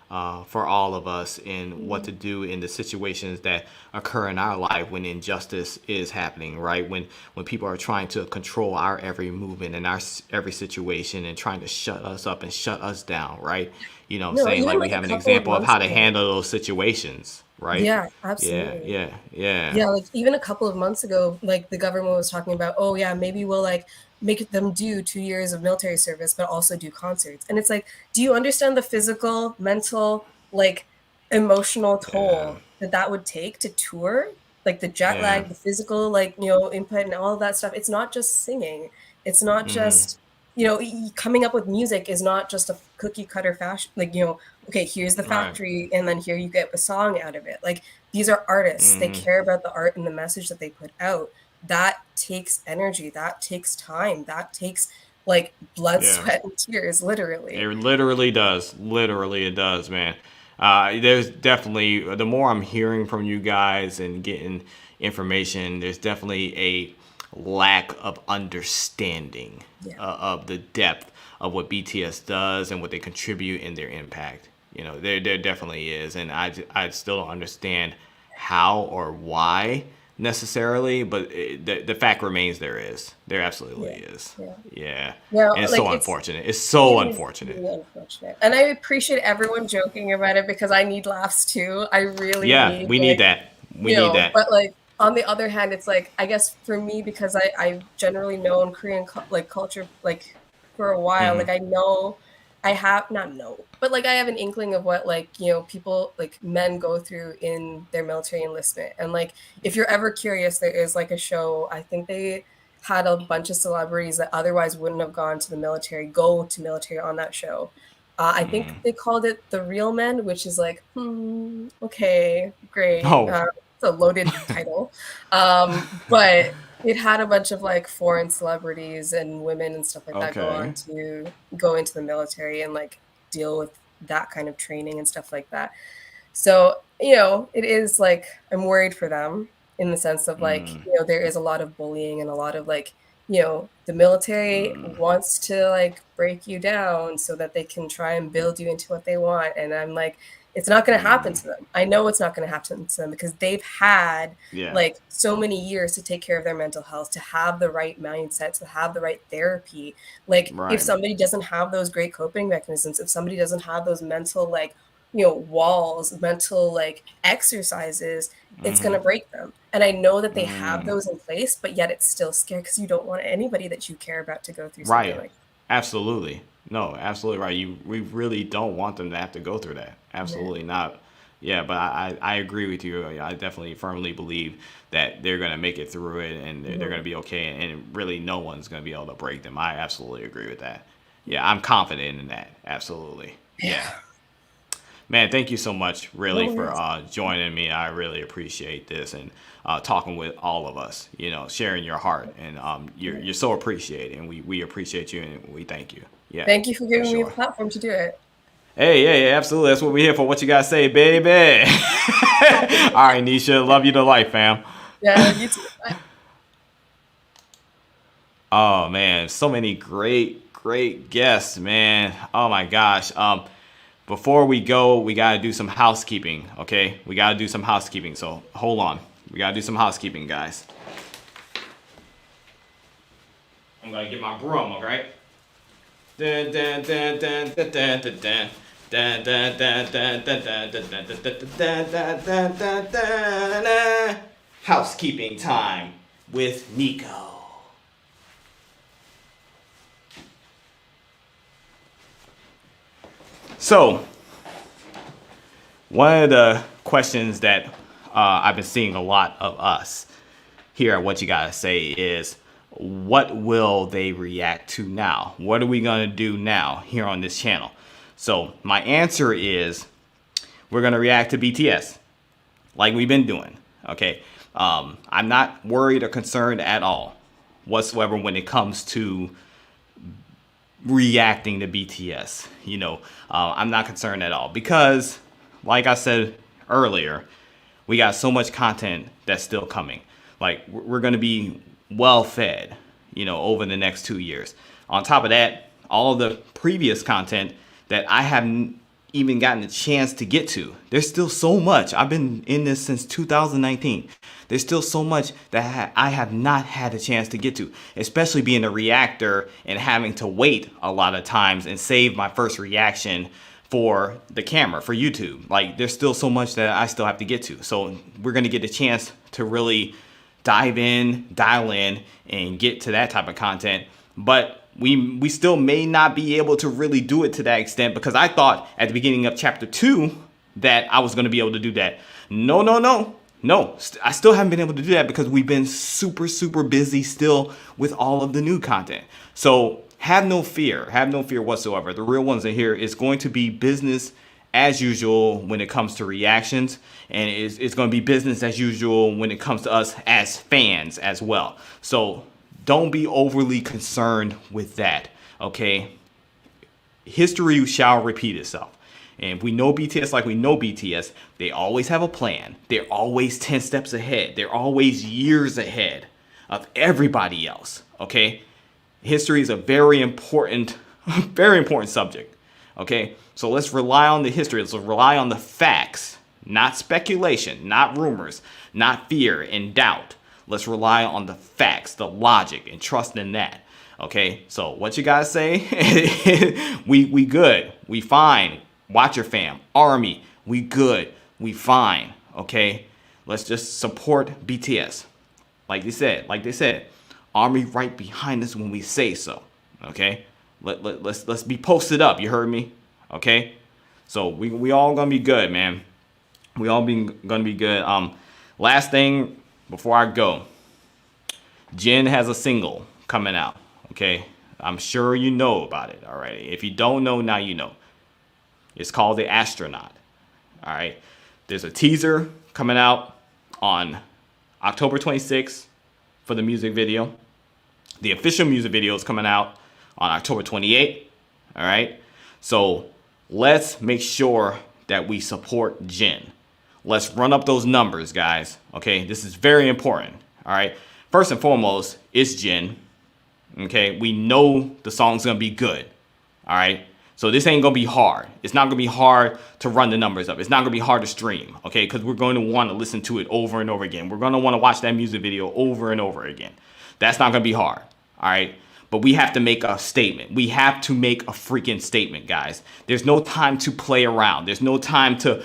for all of us in what to do in the situations that occur in our life when injustice is happening, right? When people are trying to control our every movement and our every situation and trying to shut us up and shut us down, right? You know, saying like we have an example of how to handle those situations, right? Yeah, absolutely. Yeah. Like even a couple of months ago, like the government was talking about, oh yeah, maybe we'll like make them do 2 years of military service, but also do concerts. And it's like, do you understand the physical, mental, like emotional toll that would take to tour? Like the jet lag, the physical, like, input and all of that stuff. It's not just singing. It's not just, coming up with music is not just a cookie cutter fashion. Like, okay, here's the factory, and then here you get a song out of it. Like, these are artists. They care about the art and the message that they put out. That takes energy. That takes time. That takes like blood, sweat, and tears, literally. It literally does. Literally, it does, man. There's definitely, the more I'm hearing from you guys and getting information, there's definitely a lack of understanding of the depth of what BTS does and what they contribute in their impact. You know, there definitely is, and I still don't understand how or why necessarily, but the fact remains there absolutely is. Yeah. And it's like, so unfortunate. It's so unfortunate. Really unfortunate. And I appreciate everyone joking about it because I need laughs too. I really need that. We need that. But like on the other hand, it's like, I guess for me, because I've generally known Korean culture like for a while, like I know I have but like I have an inkling of what like, people like men go through in their military enlistment. And like, if you're ever curious, there is like a show, I think they had a bunch of celebrities that otherwise wouldn't have gone to the military, go to military on that show. I think they called it The Real Men, which is like, okay, great. It's a loaded title. But it had a bunch of like foreign celebrities and women and stuff like that go into the military and like deal with that kind of training and stuff like that. So, it is like, I'm worried for them in the sense of like, there is a lot of bullying and a lot of like, the military wants to like break you down so that they can try and build you into what they want. And I'm like, it's not going to happen to them. I know it's not going to happen to them because they've had like so many years to take care of their mental health, to have the right mindset, to have the right therapy. Like if somebody doesn't have those great coping mechanisms, if somebody doesn't have those mental like, walls, mental like exercises, it's going to break them. And I know that they have those in place, but yet it's still scary because you don't want anybody that you care about to go through something like that. Absolutely. No, absolutely right. We really don't want them to have to go through that. Absolutely not. Yeah, but I agree with you. I definitely firmly believe that they're going to make it through it and they're going to be okay. And really no one's going to be able to break them. I absolutely agree with that. Yeah, I'm confident in that. Absolutely. Yeah. Man, thank you so much, really, for joining me. I really appreciate this and talking with all of us, sharing your heart. And you're so appreciated, and we appreciate you, and we thank you. Yeah. Thank you for giving me a platform to do it. Hey, absolutely. That's what we're here for. What you got to say, baby? All right, Nisha. Love you to life, fam. Yeah, you too. Bye. Oh, man. So many great guests, man. Oh, my gosh. Before we go, we got to do some housekeeping, okay? We got to do some housekeeping, so hold on. We got to do some housekeeping, guys. I'm going to get my broom, okay? Dun, dun, dun, dun, dun, dun, dun, dun. Dun, dun, dun, dun, dun, dun, dun, dun, dun, dun, dun, dun, dun, dun, dun. Housekeeping time with Nico. So, one of the questions that I've been seeing a lot of us here at What You Gotta Say is, what will they react to now? What are we gonna do now here on this channel? So my answer is, we're gonna react to BTS like we've been doing. Okay, I'm not worried or concerned at all whatsoever when it comes to reacting to BTS. I'm not concerned at all because, like I said earlier, we got so much content that's still coming. Like, we're going to be well fed, over the next 2 years. On top of that, all of the previous content that I haven't even gotten a chance to get to. There's still so much. I've been in this since 2019. There's still so much that I have not had a chance to get to, especially being a reactor and having to wait a lot of times and save my first reaction for the camera, for YouTube. Like, there's still so much that I still have to get to. So we're going to get a chance to really dive in, dial in, and get to that type of content. But we still may not be able to really do it to that extent, because I thought at the beginning of chapter 2 that I was going to be able to do that. No, I still haven't been able to do that because we've been super busy still with all of the new content. So have no fear whatsoever. The real ones in here is going to be business as usual when it comes to reactions, and it's going to be business as usual when it comes to us as fans as well. So don't be overly concerned with that, okay? History shall repeat itself. And if we know BTS like we know BTS, they always have a plan. They're always 10 steps ahead. They're always years ahead of everybody else, okay? History is a very important subject, okay? So let's rely on the history. Let's rely on the facts, not speculation, not rumors, not fear and doubt. Let's rely on the facts, the logic, and trust in that. Okay, so what you guys say? we good, we fine. Watcher fam, army, we good, we fine. Okay, let's just support BTS. Like they said, army right behind us when we say so. Okay, let's be posted up. You heard me? Okay, so we all gonna be good, man. We all gonna be good. Last thing before I go, Jin has a single coming out. Okay, I'm sure you know about it already. If you don't know, now you know. It's called The Astronaut. All right, there's a teaser coming out on October 26th for the music video. The official music video is coming out on October 28th. All right, so let's make sure that we support Jin. Let's run up those numbers, guys. Okay, this is very important. All right, first and foremost, it's Jin. Okay, we know the song's gonna be good. All right, so this ain't gonna be hard. It's not gonna be hard to run the numbers up. It's not gonna be hard to stream. Okay, because we're going to want to listen to it over and over again. We're gonna want to watch that music video over and over again. That's not gonna be hard. All right, but we have to make a statement. We have to make a freaking statement, guys. There's no time to play around. There's no time to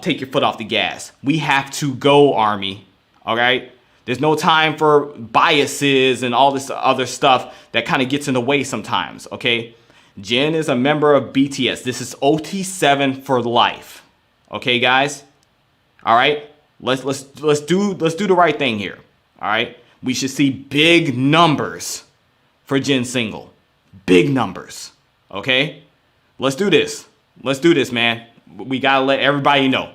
take your foot off the gas. We have to go, Army. All right. There's no time for biases and all this other stuff that kind of gets in the way sometimes. Okay. Jin is a member of BTS. This is OT7 for life. Okay, guys. All right. Let's do the right thing here. All right. We should see big numbers for Jin's single. Big numbers. Okay. Let's do this. Let's do this, man. We gotta let everybody know.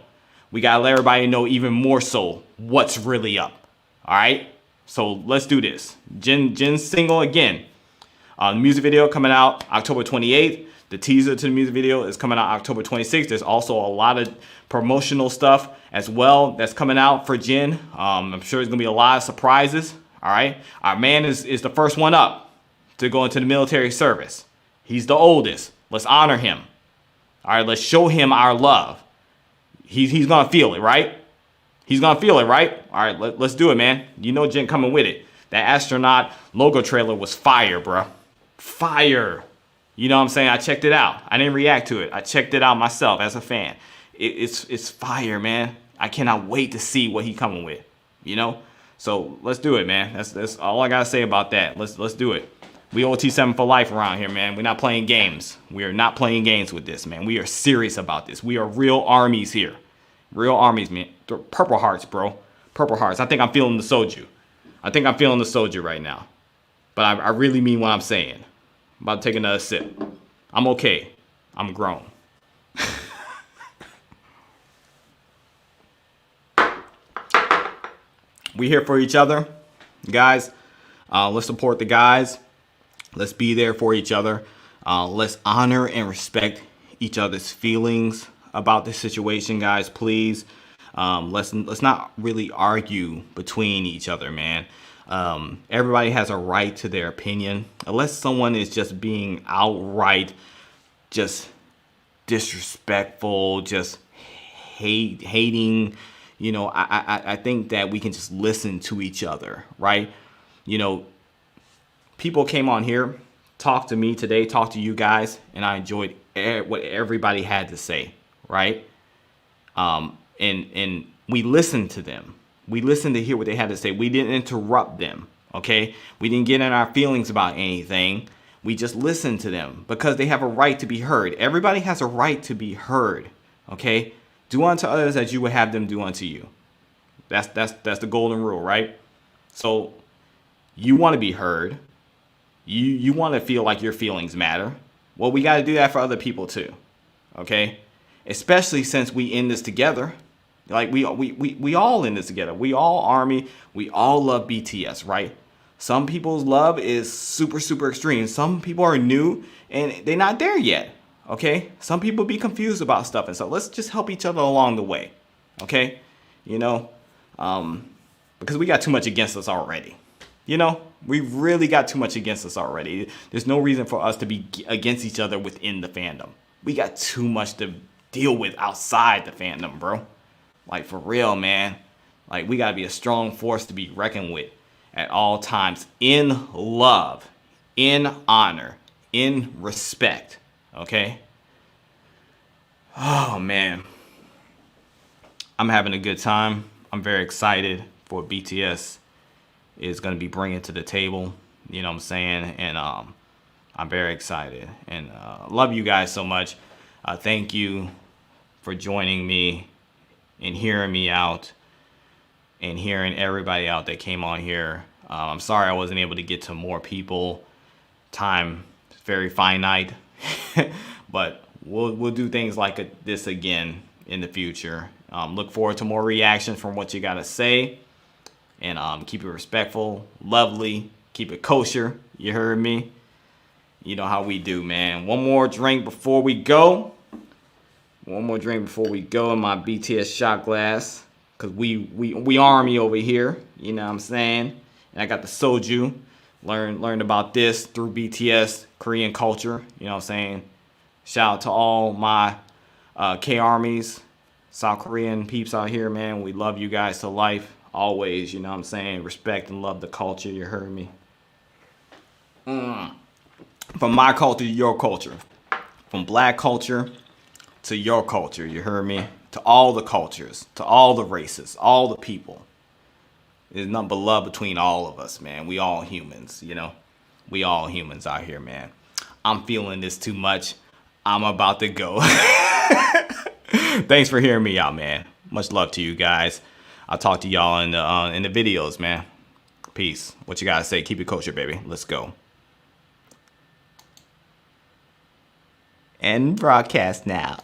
We gotta let everybody know even more so what's really up. All right. So let's do this. Jin's single again. Music video coming out October 28th. The teaser to the music video is coming out October 26th. There's also a lot of promotional stuff as well that's coming out for Jin. I'm sure there's gonna be a lot of surprises. All right. Our man is the first one up to go into the military service. He's the oldest. Let's honor him. All right. Let's show him our love. He's gonna feel it, right? He's gonna feel it, right? All right. Let's do it, man. You know Jin coming with it. That astronaut logo trailer was fire, bro. Fire. You know what I'm saying? I checked it out. I didn't react to it. I checked it out myself as a fan. It's fire, man. I cannot wait to see what he coming with. You know? So let's do it, man. That's all I gotta say about that. Let's do it. We OT7 for life around here, man. We're not playing games. We are not playing games with this, man. We are serious about this. We are real armies here. Real armies, man. Purple hearts, bro. Purple hearts. I think I'm feeling the soju. I think I'm feeling the soju right now. But I really mean what I'm saying. I'm about to take another sip. I'm okay. I'm grown. We here for each other, guys. Let's support the guys. Let's be there for each other. Let's honor and respect each other's feelings about this situation, guys. Please. Let's not really argue between each other, man. Everybody has a right to their opinion, unless someone is just being outright just disrespectful, just hating. You know, I think that we can just listen to each other, right? You know, people came on here, talked to me today, talked to you guys, and I enjoyed what everybody had to say, right? And we listened to them. We listened to hear what they had to say. We didn't interrupt them, okay? We didn't get in our feelings about anything. We just listened to them because they have a right to be heard. Everybody has a right to be heard, okay? Do unto others as you would have them do unto you. That's the golden rule, right? So you want to be heard. You want to feel like your feelings matter. Well, we got to do that for other people too, okay? Especially since we in this together. Like we all in this together. We all army. We all love BTS, right? Some people's love is super, super extreme. Some people are new and they're not there yet. Okay? Some people be confused about stuff. And so let's just help each other along the way. Okay? You know? Because we got too much against us already. You know? We really got too much against us already. There's no reason for us to be against each other within the fandom. We got too much to deal with outside the fandom, bro. Like, for real, man. Like, we got to be a strong force to be reckoned with at all times. In love. In honor. In respect. Okay? Oh, man. I'm having a good time. I'm very excited for what BTS is going to be bringing to the table. You know what I'm saying? And I'm very excited. And love you guys so much. Thank you for joining me and hearing me out and hearing everybody out that came on here. I'm sorry I wasn't able to get to more people. Time is very finite. But we'll do things like this again in the future. Look forward to more reactions from what you got to say. And keep it respectful, lovely, keep it kosher. You heard me? You know how we do, man. One more drink before we go. One more drink before we go in my BTS shot glass. Because we army over here. You know what I'm saying? And I got the soju. Learned about this through BTS, Korean culture. You know what I'm saying? Shout out to all my K-Armies, South Korean peeps out here, man. We love you guys to life. Always, you know what I'm saying? Respect and love the culture. You heard me? From my culture to your culture. From black culture to your culture. You heard me? To all the cultures. To all the races. All the people. There's nothing but love between all of us, man. We all humans, you know? We all humans out here, man. I'm feeling this too much. I'm about to go. Thanks for hearing me out, man. Much love to you guys. I'll talk to y'all in the videos, man. Peace. What you gotta say? Keep it kosher, baby. Let's go. End broadcast now.